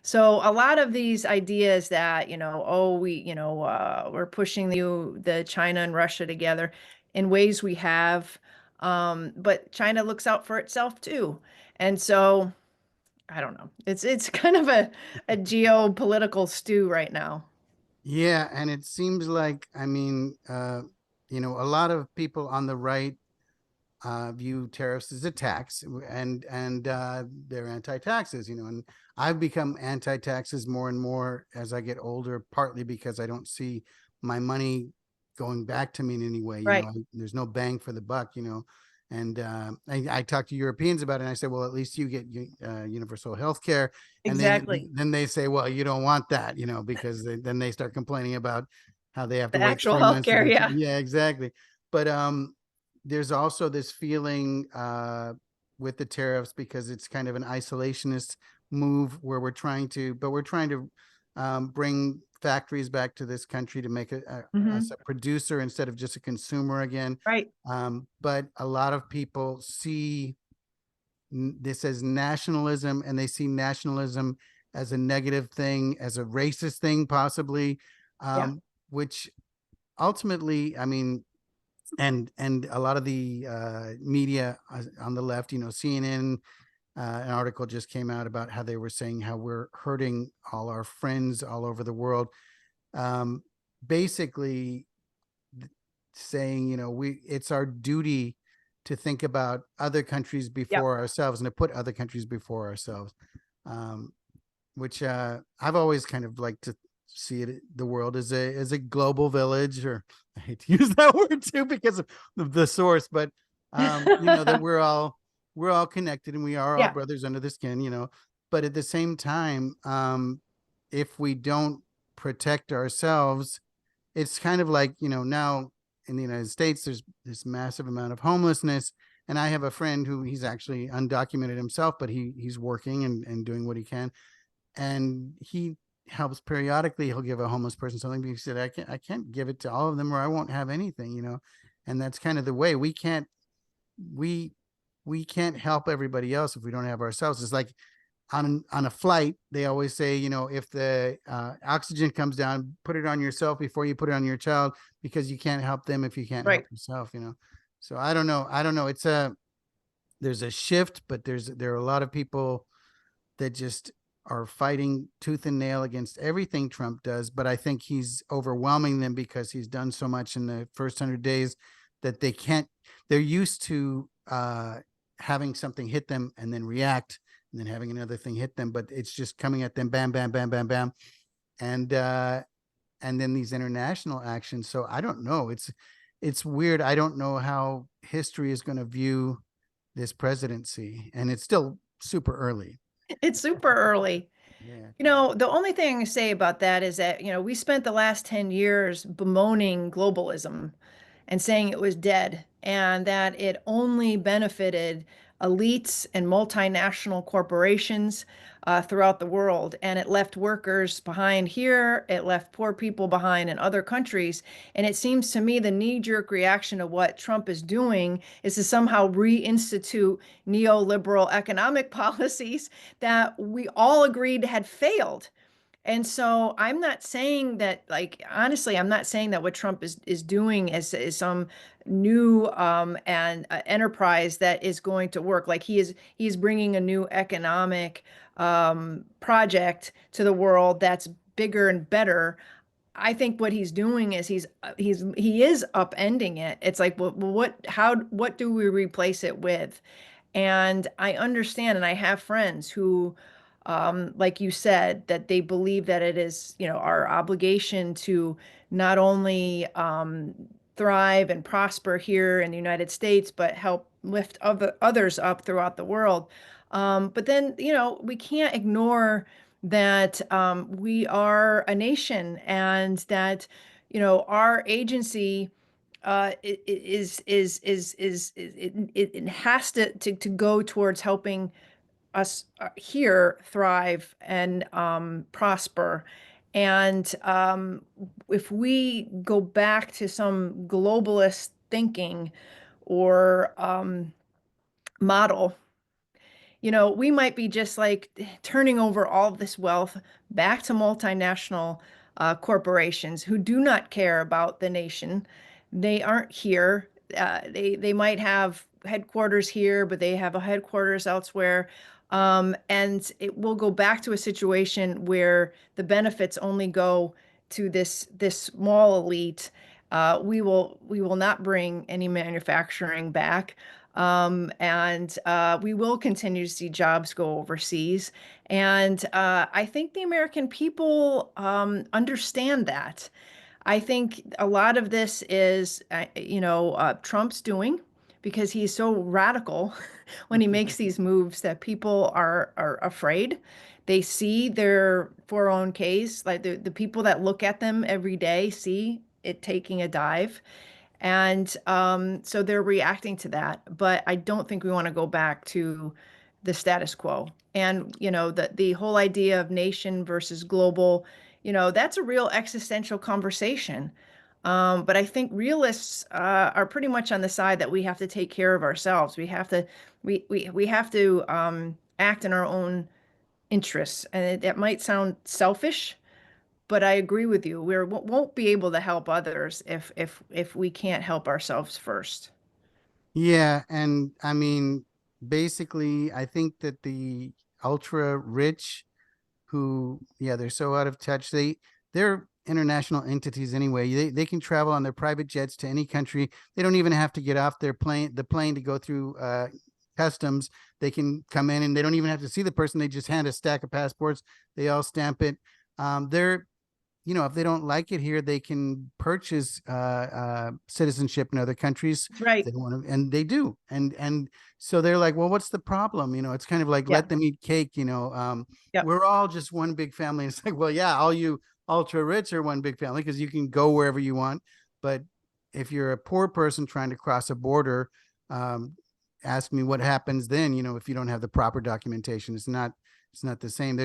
So a lot of these ideas that, we're pushing the China and Russia together in ways we have, but China looks out for itself too. And so I don't know. It's kind of a geopolitical stew right now. Yeah, and it seems like, I mean, a lot of people on the right view tariffs as a tax, and they're anti-taxes, and I've become anti-taxes more and more as I get older, partly because I don't see my money going back to me in any way. Right. There's no bang for the buck, and I talk to Europeans about it, and I say, well, at least you get universal health care. And Exactly. then they say, well, you don't want that, because then they start complaining about how they have to The wait actual 3 months to healthcare, get yeah. yeah, exactly. But there's also this feeling with the tariffs, because it's kind of an isolationist move where we're trying to bring factories back to this country to make us Hmm. a producer instead of just a consumer again. Right. But a lot of people see this as nationalism, and they see nationalism as a negative thing, as a racist thing, possibly, Yeah. which ultimately, I mean, and a lot of the media on the left, CNN, an article just came out about how they were saying how we're hurting all our friends all over the world, basically saying, it's our duty to think about other countries Yep. before ourselves and to put other countries before ourselves, which I've always kind of liked to see the world as a global village, or I hate to use that word too because of the source, but that we're all connected, and we are all Yeah. brothers under the skin, but at the same time, if we don't protect ourselves. It's kind of like, now in the United States, there's this massive amount of homelessness. And I have a friend who he's actually undocumented himself, but he's working and doing what he can. And he helps periodically. He'll give a homeless person something, but he said, I can't give it to all of them or I won't have anything, and that's kind of the way. We can't help everybody else if we don't have ourselves. It's like on a flight, they always say, if the oxygen comes down, put it on yourself before you put it on your child, because you can't help them if you can't help yourself, So I don't know. There's a shift, but there are a lot of people that just are fighting tooth and nail against everything Trump does. But I think he's overwhelming them because he's done so much in the first 100 days that they're used to having something hit them and then react, and then having another thing hit them, but it's just coming at them, bam, bam, bam, bam, bam. And then these international actions. So I don't know. It's weird. I don't know how history is going to view this presidency, and it's still super early. It's super early. Yeah. The only thing I say about that is that, we spent the last 10 years bemoaning globalism and saying it was dead and that it only benefited elites and multinational corporations throughout the world. And it left workers behind here. It left poor people behind in other countries. And it seems to me the knee-jerk reaction to what Trump is doing is to somehow reinstitute neoliberal economic policies that we all agreed had failed. And so I'm not saying that, honestly, I'm not saying that what Trump is doing is some new and enterprise that is going to work. Like he's bringing a new economic project to the world that's bigger and better. I think what he's doing is he is upending it. It's like, well, what do we replace it with? And I understand, and I have friends who, like you said, that they believe that it is, our obligation to not only thrive and prosper here in the United States, but help lift others up throughout the world. But then, we can't ignore that we are a nation and that, our agency it has to go towards helping us here thrive and prosper. And if we go back to some globalist thinking or model, we might be just like turning over all of this wealth back to multinational corporations who do not care about the nation. They aren't here. They might have headquarters here, but they have a headquarters elsewhere. And it will go back to a situation where the benefits only go to this small elite. We will not bring any manufacturing back. And we will continue to see jobs go overseas. And I think the American people understand that. I think a lot of this is, Trump's doing because he's so radical when he makes these moves that people are afraid. They see their 401ks, like the people that look at them every day see it taking a dive. And so they're reacting to that. But I don't think we want to go back to the status quo. And, the whole idea of nation versus global, that's a real existential conversation. But I think realists are pretty much on the side that we have to take care of ourselves. We have to act in our own interests. And that might sound selfish, but I agree with you. We won't be able to help others if we can't help ourselves first. Yeah, and I mean, basically, I think that the ultra rich they're so out of touch. They're international entities anyway. They can travel on their private jets to any country. They don't even have to get off the plane to go through customs. They can come in and they don't even have to see the person. They just hand a stack of passports. They all stamp it. They're if they don't like it here, they can purchase citizenship in other countries. Right. They want to, and they do. And so they're like, well, what's the problem? It's kind of like, Yeah. let them eat cake. Yep. We're all just one big family. It's like, well, yeah, all you ultra rich are one big family because you can go wherever you want. But if you're a poor person trying to cross a border, um, ask me what happens then. If you don't have the proper documentation, it's not the same.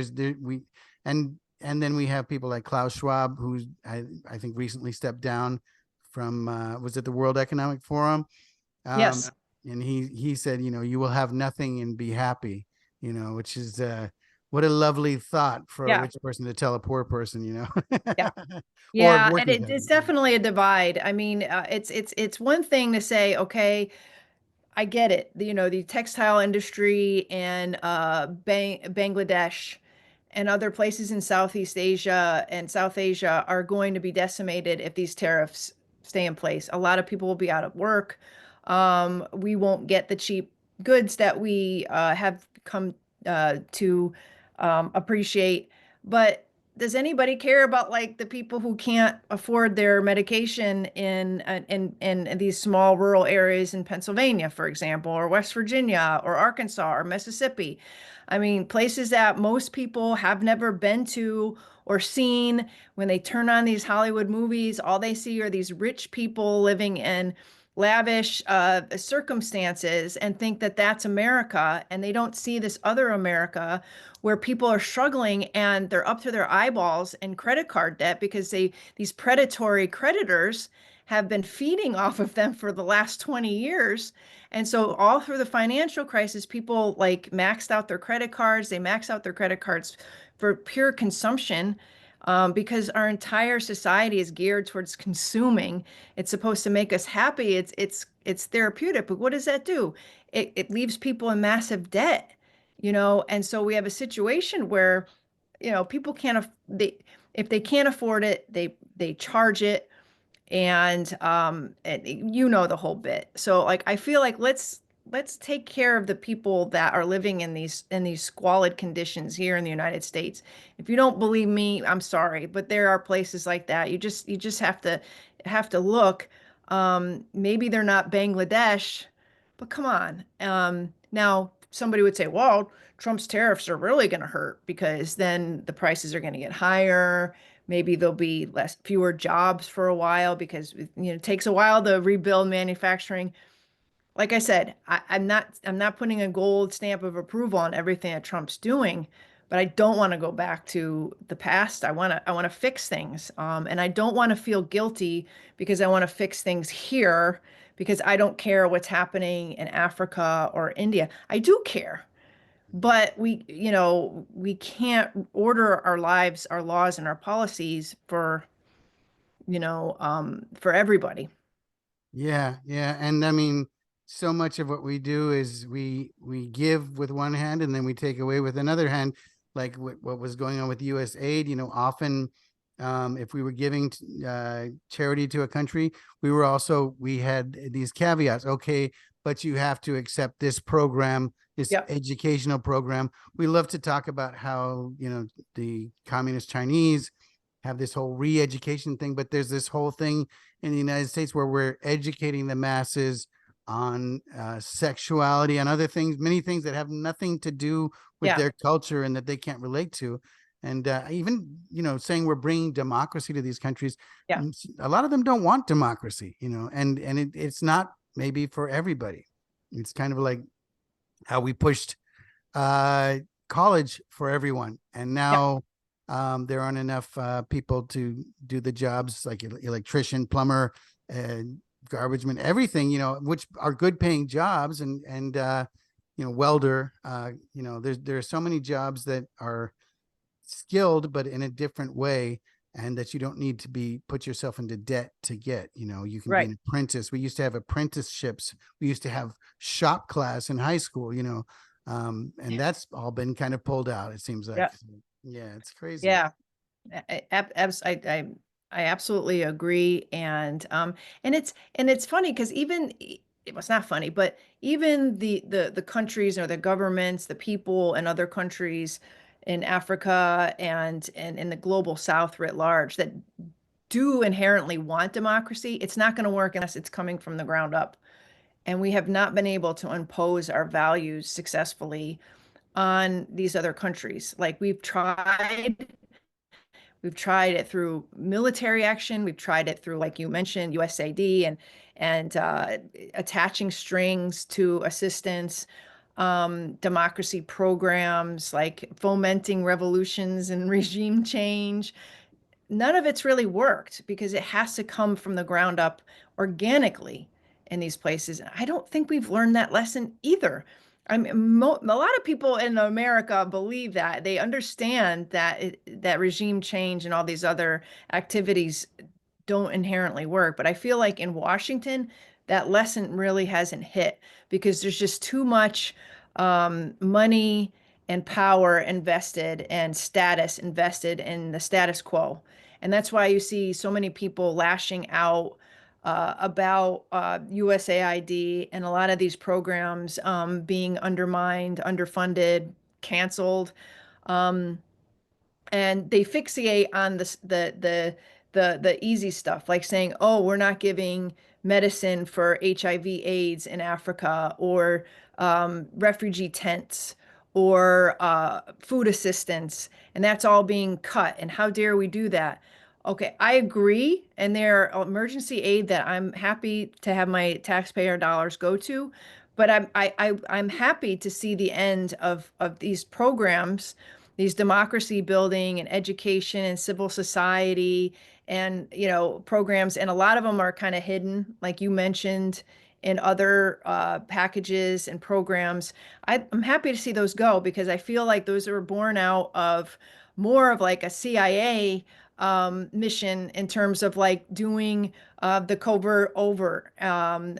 And then we have people like Klaus Schwab, who's I think recently stepped down from was it the World Economic Forum? Um, Yes. and he said, you will have nothing and be happy, which is what a lovely thought for a Yeah. rich person to tell a poor person, Yeah. or Yeah, and working it's family. definitely a divide. I mean, it's one thing to say, okay, I get it. The textile industry in Bangladesh and other places in Southeast Asia and South Asia are going to be decimated if these tariffs stay in place. A lot of people will be out of work. We won't get the cheap goods that we have come to appreciate. But does anybody care about like the people who can't afford their medication in these small rural areas in Pennsylvania, for example, or West Virginia, or Arkansas, or Mississippi? I mean, places that most people have never been to or seen. When they turn on these Hollywood movies, all they see are these rich people living in lavish circumstances and think that that's America. And they don't see this other America where people are struggling and they're up to their eyeballs in credit card debt because these predatory creditors have been feeding off of them for the last 20 years. And so all through the financial crisis, people like maxed out their credit cards. They max out their credit cards for pure consumption, because our entire society is geared towards consuming. It's supposed to make us happy. It's therapeutic. But what does that do? It leaves people in massive debt, and so we have a situation where, people if they can't afford it, they charge it, and the whole bit. So like I feel like let's take care of the people that are living in these squalid conditions here in the United States. If you don't believe me, I'm sorry, but there are places like that. You just have to look. Maybe they're not Bangladesh, but come on. Now somebody would say, well, Trump's tariffs are really going to hurt because then the prices are going to get higher. Maybe there'll be fewer jobs for a while because it takes a while to rebuild manufacturing. Like I said, I'm not putting a gold stamp of approval on everything that Trump's doing, but I don't want to go back to the past. I want to fix things, and I don't want to feel guilty because I want to fix things here because I don't care what's happening in Africa or India. I do care, but we can't order our lives, our laws, and our policies for everybody. Yeah, yeah, and I mean, so much of what we do is we give with one hand and then we take away with another hand. Like what was going on with U.S. aid, often if we were giving charity to a country, we had these caveats. Okay, but you have to accept this program, this Yep. educational program. We love to talk about how the communist Chinese have this whole re-education thing, but there's this whole thing in the United States where we're educating the masses on sexuality and other things, many things that have nothing to do with Yeah. their culture and that they can't relate to. And even, saying we're bringing democracy to these countries, Yeah. a lot of them don't want democracy, and it's not maybe for everybody. It's kind of like how we pushed college for everyone. And Yeah. now there aren't enough people to do the jobs like electrician, plumber, garbage man, everything, which are good paying jobs, and welder. There are so many jobs that are skilled, but in a different way, and that you don't need to put yourself into debt to get. You can be Right. an apprentice. We used to have apprenticeships. We used to have shop class in high school. And that's all been kind of pulled out. It seems like. Yeah. Yeah, it's crazy. Yeah. I absolutely agree. And it's funny because it was not funny, but even the countries or the governments, the people in other countries in Africa and in the global South writ large that do inherently want democracy, it's not going to work unless it's coming from the ground up. And we have not been able to impose our values successfully on these other countries. Like We've tried it through military action. We've tried it through, like you mentioned, USAID and attaching strings to assistance, democracy programs, like fomenting revolutions and regime change. None of it's really worked because it has to come from the ground up organically in these places. I don't think we've learned that lesson either. I mean, a lot of people in America believe that they understand that that regime change and all these other activities don't inherently work. But I feel like in Washington, that lesson really hasn't hit because there's just too much money and power invested and status invested in the status quo. And that's why you see so many people lashing out about USAID and a lot of these programs being undermined, underfunded, canceled. Um, and they fixate on the easy stuff, like saying, "Oh, we're not giving medicine for HIV/AIDS in Africa, or refugee tents, or food assistance," and that's all being cut. And how dare we do that? Okay, I agree, and there are emergency aid that I'm happy to have my taxpayer dollars go to, but I'm happy to see the end of these programs, these democracy building and education and civil society and programs, and a lot of them are kind of hidden, like you mentioned, in other packages and programs. I'm happy to see those go because I feel like those are born out of more of like a CIA mission in terms of like doing the covert over and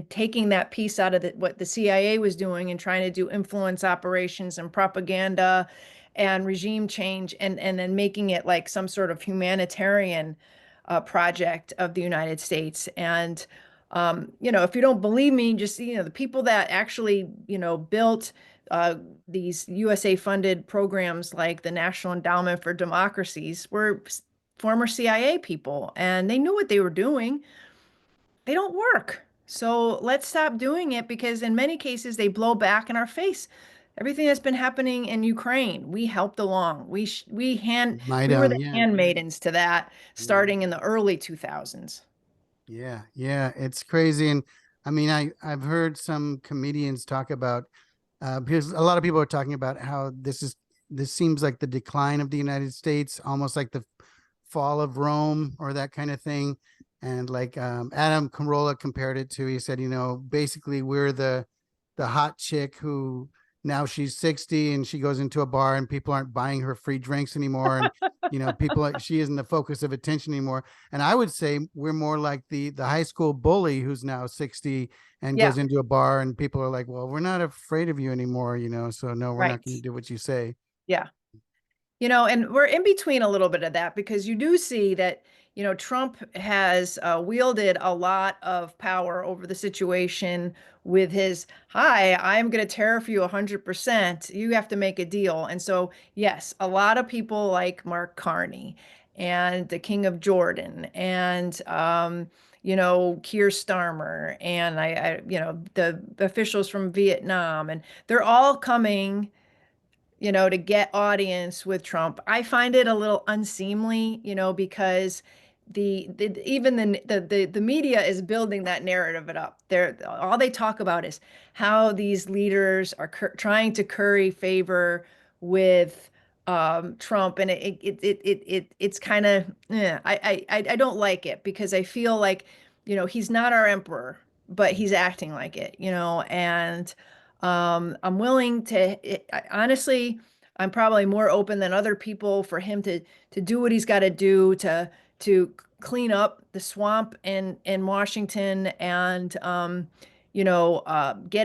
taking that piece out of what the CIA was doing and trying to do influence operations and propaganda and regime change, and then making it like some sort of humanitarian project of the United States. And if you don't believe me, just the people that actually built these USA funded programs like the National Endowment for Democracies were former CIA people, and they knew what they were doing. They don't work. So let's stop doing it because in many cases they blow back in our face. Everything that's been happening in Ukraine, we helped along. We were Maidan, the yeah. handmaidens to that Yeah. starting in the early 2000s. Yeah, yeah, it's crazy. And I mean, I've heard some comedians talk about because a lot of people are talking about how this seems like the decline of the United States, almost like the fall of Rome or that kind of thing. And like Adam Carolla compared it to, he said, basically we're the hot chick who now she's 60 and she goes into a bar and people aren't buying her free drinks anymore. And she isn't the focus of attention anymore. And I would say we're more like the high school bully who's now 60 and Yeah, goes into a bar and people are like, well, we're not afraid of you anymore, so no, we're not right. going to do what you say. Yeah. And we're in between a little bit of that because you do see that, Trump has wielded a lot of power over the situation with his, "Hi, I'm going to tariff you 100%. You have to make a deal." And so, yes, a lot of people like Mark Carney and the King of Jordan and, Keir Starmer and the officials from Vietnam, and they're all coming to get audience with Trump. I find it a little unseemly, because even the media is building that narrative it up. All they talk about is how these leaders are trying to curry favor with Trump, and it's kind of I don't like it because I feel like he's not our emperor, but he's acting like it, and I'm willing to, honestly, I'm probably more open than other people for him to do what he's got to do to clean up the swamp in Washington and get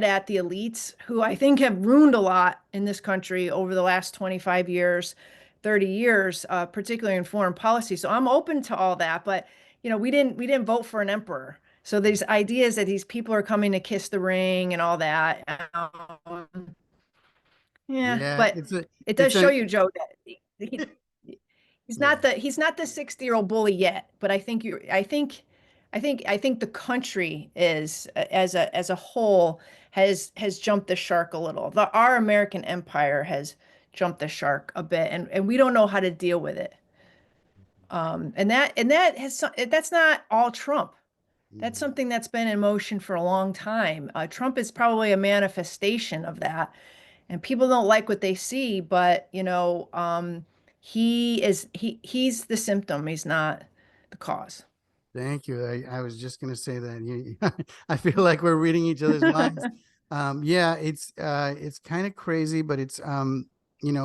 at the elites who I think have ruined a lot in this country over the last 25 years, 30 years, particularly in foreign policy. So I'm open to all that, but we didn't vote for an emperor. So these ideas that these people are coming to kiss the ring and all that. Yeah, Yeah, but it does it's show a you, Joe, that he's not yeah. the 60-year-old bully yet. But I think the country is as a whole has jumped the shark a little. Our American empire has jumped the shark a bit, and we don't know how to deal with it. That's not all Trump. That's something that's been in motion for a long time. Trump is probably a manifestation of that, and people don't like what they see. But he's the symptom. He's not the cause. Thank you. I was just going to say that. I feel like we're reading each other's minds. Yeah, it's kind of crazy, but it's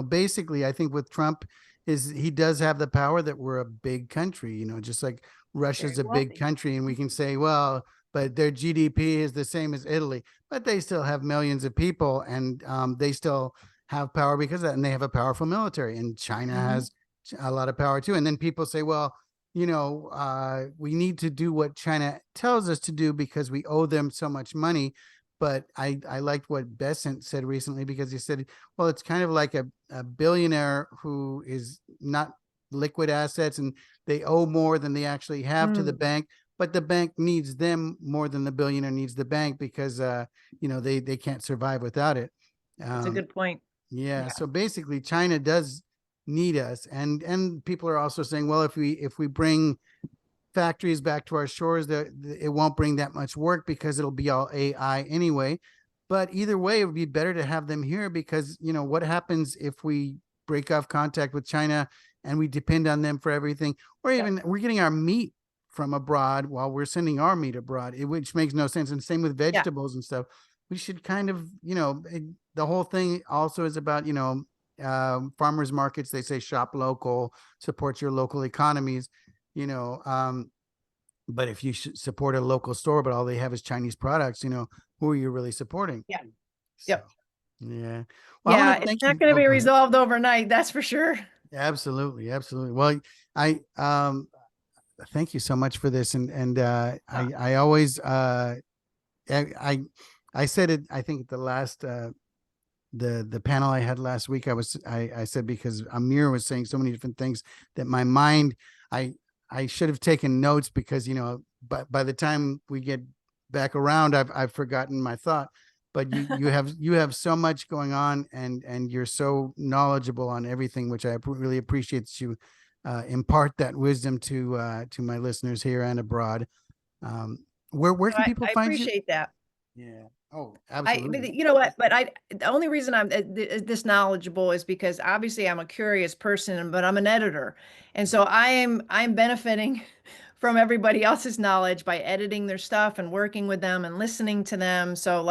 basically I think with Trump is he does have the power that we're a big country, just like Russia's a big country, and we can say, well, but their GDP is the same as Italy, but they still have millions of people, and they still have power because of that, and they have a powerful military, and China has a lot of power too. And then people say, well, we need to do what China tells us to do because we owe them so much money. But I liked what Besant said recently, because he said, well, it's kind of like a billionaire who is not liquid assets, and they owe more than they actually have to the bank. But the bank needs them more than the billionaire needs the bank, because, they can't survive without it. That's a good point. Yeah. So basically China does need us. And people are also saying, well, if we bring factories back to our shores, it won't bring that much work because it'll be all AI anyway. But either way, it would be better to have them here, because what happens if we break off contact with China and we depend on them for everything, or even we're getting our meat from abroad while we're sending our meat abroad, which makes no sense. And same with vegetables and stuff. We should kind of, the whole thing also is about, farmers markets. They say shop local, support your local economies, but if you support a local store, but all they have is Chinese products, who are you really supporting? Yeah. So, Yep. Yeah. Well, yeah, it's not going to be resolved overnight. That's for sure. Absolutely. Absolutely. Well, I thank you so much for this. And I always, I said it, I think the last, the panel I had last week, I said, because Amir was saying so many different things that my mind, I should have taken notes, because, by the time we get back around, I've forgotten my thought. But you have so much going on, and you're so knowledgeable on everything, which I really appreciate that you impart that wisdom to my listeners here and abroad. Where can people find you? I appreciate that. Yeah. Oh, absolutely. You know what? But the only reason I'm this knowledgeable is because obviously I'm a curious person, but I'm an editor, and so I'm benefiting from everybody else's knowledge by editing their stuff and working with them and listening to them. So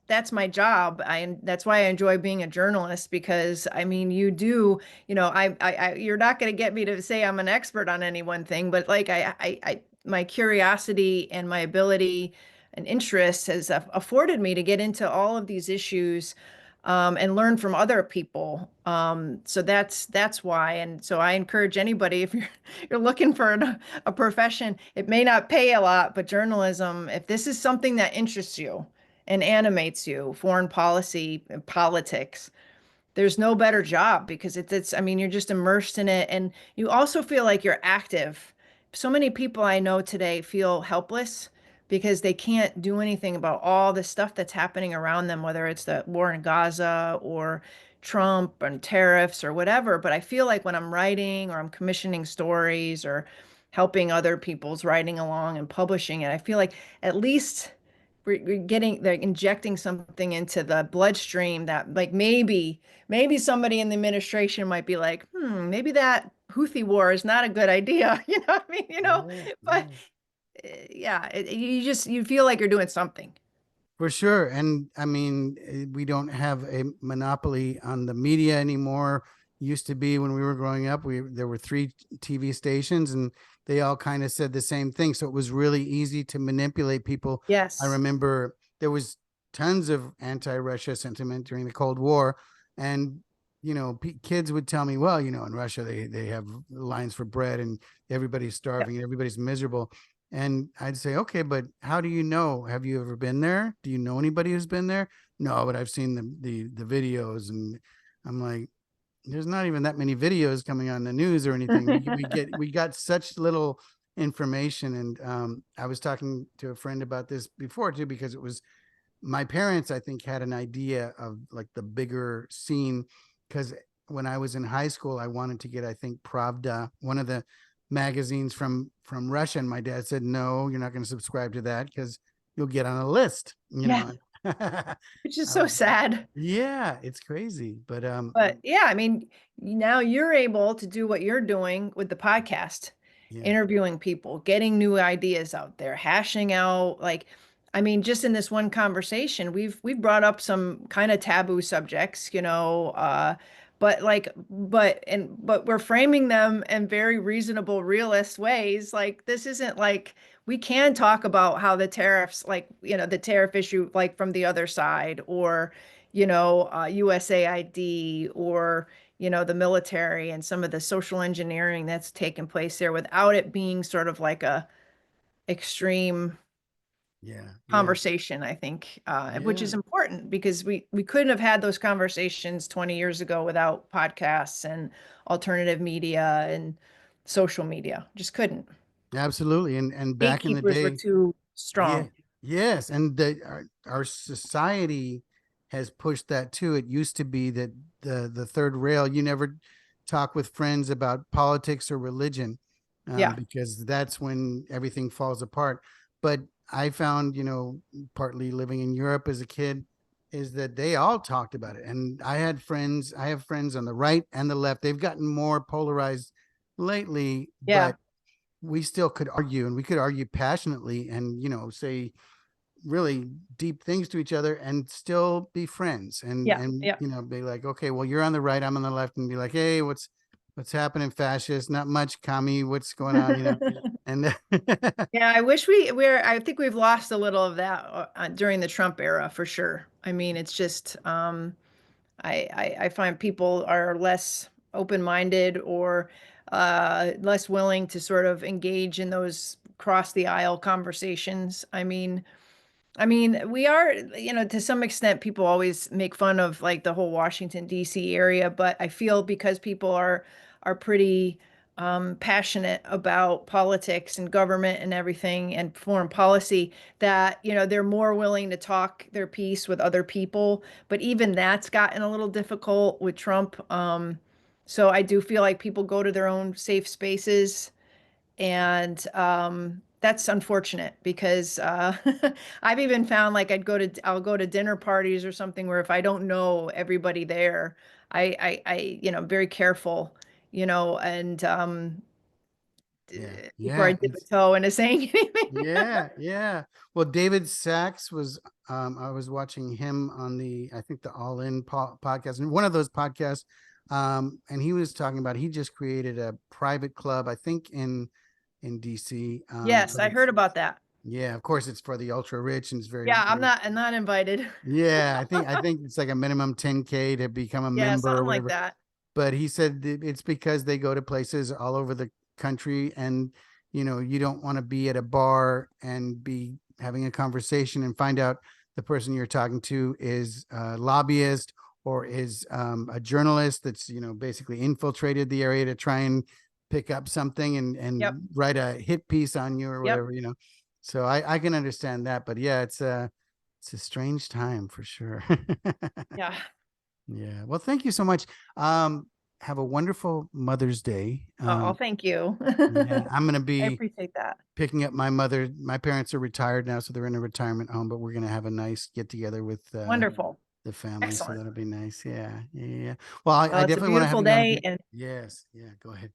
that's my job. That's why I enjoy being a journalist, because I mean, you do, you're not going to get me to say I'm an expert on any one thing, but my curiosity and my ability and interest has afforded me to get into all of these issues and learn from other people. So that's why. And so I encourage anybody, if you're looking for a profession, it may not pay a lot, but journalism, if this is something that interests you and animates you, foreign policy and politics, there's no better job, because I mean, you're just immersed in it, and you also feel like you're active. So many people I know today feel helpless because they can't do anything about all the stuff that's happening around them, whether it's the war in Gaza or Trump and tariffs or whatever. But I feel like when I'm writing, or I'm commissioning stories, or helping other people's writing along and publishing it, I feel like at least they're injecting something into the bloodstream that, like, maybe somebody in the administration might be like, maybe that Houthi war is not a good idea. You know what I mean? But yeah, you feel like you're doing something. For sure. And I mean, we don't have a monopoly on the media anymore. Used to be, when we were growing up, there were 3 TV stations, and they all kind of said the same thing. So it was really easy to manipulate people. Yes. I remember there was tons of anti-Russia sentiment during the Cold War. And, kids would tell me, well, in Russia, they have lines for bread, and everybody's starving, and everybody's miserable. And I'd say, okay, but how do you know? Have you ever been there? Do you know anybody who's been there? No, but I've seen the videos. And I'm like, there's not even that many videos coming on the news or anything. We got such little information. And I was talking to a friend about this before too, because it was my parents, I think, had an idea of like the bigger scene, because when I was in high school, I wanted to get, I think, Pravda, one of the magazines from Russia, and my dad said, "No, you're not going to subscribe to that because you'll get on a list." Yeah, which is I so was, sad. yeah, it's crazy, but But yeah, I mean, now you're able to do what you're doing with the podcast, yeah, interviewing people, getting new ideas out there, hashing out like, I mean, just in this one conversation, we've brought up some kind of taboo subjects, but but we're framing them in very reasonable, realist ways. Like this isn't like we can talk about how the tariffs, like, the tariff issue, like from the other side, or USAID, or the military and some of the social engineering that's taken place there without it being sort of like a extreme yeah, yeah, conversation, I think, which yeah. is important because we couldn't have had those conversations 20 years ago without podcasts and alternative media and social media. Just couldn't. Absolutely. And back in the Gatekeepers were day, too yeah, strong. yes, and our society has pushed that too. It used to be that the third rail, you never talk with friends about politics or religion, Yeah. because that's when everything falls apart. But I found, partly living in Europe as a kid, is that they all talked about it. And I have friends on the right and the left. They've gotten more polarized lately, Yeah. but we still could argue, and we could argue passionately, and say really deep things to each other and still be friends, and Yeah. Yeah. be like, okay, well, you're on the right, I'm on the left, and be like, hey, what's happening, fascist? Not much, commie, what's going on, and Yeah, I wish I think we've lost a little of that during the Trump era for sure. I mean, it's just, I find people are less open-minded or less willing to sort of engage in those cross the aisle conversations. I mean, we are, to some extent, people always make fun of like the whole Washington, D.C. area, but I feel because people are pretty passionate about politics and government and everything and foreign policy that, they're more willing to talk their piece with other people. But even that's gotten a little difficult with Trump. So I do feel like people go to their own safe spaces, and that's unfortunate because I've even found like I'll go to dinner parties or something where if I don't know everybody there, very careful, and yeah, before I yeah, dip a toe into saying anything. yeah, yeah. Well, David Sachs was, I was watching him on I think the All In podcast, and one of those podcasts, and he was talking about, he just created a private club, I think in DC. Yes, But I heard about that. yeah, of course, it's for the ultra rich, and it's very, Yeah, very, I'm not invited. yeah, I think it's like a minimum 10K to become a Yeah, member or something like whatever. that. But he said it's because they go to places all over the country, and you don't want to be at a bar and be having a conversation and find out the person you're talking to is a lobbyist, or is a journalist that's basically infiltrated the area to try and pick up something and Yep. write a hit piece on you or Yep. whatever. So I can understand that, but yeah, it's a strange time for sure. Yeah. Yeah. Well, thank you so much. Have a wonderful Mother's Day. Oh, thank you. Yeah, I'm going to I be appreciate that. picking up my mother. My parents are retired now, so they're in a retirement home, but we're going to have a nice get together with Wonderful. the family. So Excellent. that'll be nice. Yeah. Yeah. Yeah. Well, I Well, it's a definitely want to have beautiful you on day. again. And Yes. Yeah. Go ahead.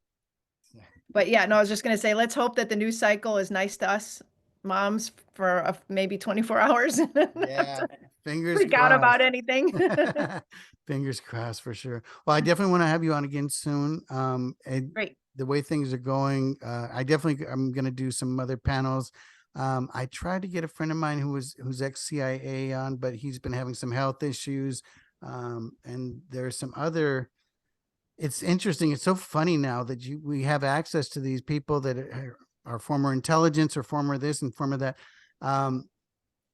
but yeah, no, I was just gonna say, let's hope that the news cycle is nice to us moms for maybe 24 hours and then not have Yeah. to Fingers freak out about crossed. anything. Fingers crossed for sure. Well, I definitely want to have you on again soon. And Great. the way things are going, I'm going to do some other panels. I tried to get a friend of mine who's ex-CIA on, but he's been having some health issues. And there's some other. It's interesting. It's so funny now that we have access to these people that are former intelligence or former this and former that.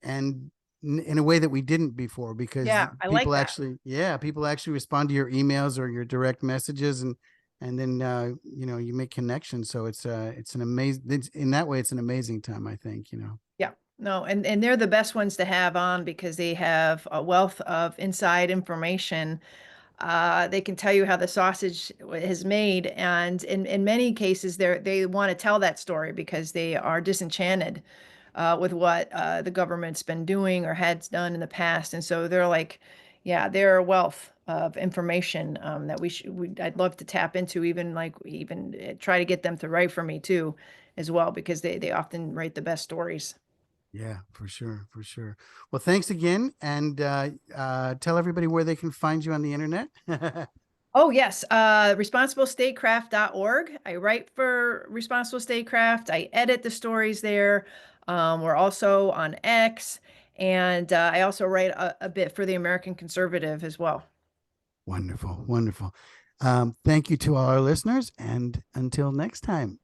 And in a way that we didn't before, because Yeah, I like that. people actually respond to your emails or your direct messages, and then you make connections. So it's an amazing, in that way it's an amazing time, I think. Yeah. No, and they're the best ones to have on because they have a wealth of inside information. They can tell you how the sausage is made, and in many cases, they want to tell that story because they are disenchanted with what the government's been doing or has done in the past, and so they're like, yeah, they're a wealth of information that I'd love to tap into, even try to get them to write for me too, as well, because they often write the best stories. Yeah, for sure, for sure. Well, thanks again, and tell everybody where they can find you on the internet. Oh, yes. Responsiblestatecraft.org. I write for Responsible Statecraft. I edit the stories there. We're also on X. And I also write a bit for the American Conservative as well. Wonderful, wonderful. Thank you to all our listeners, and until next time.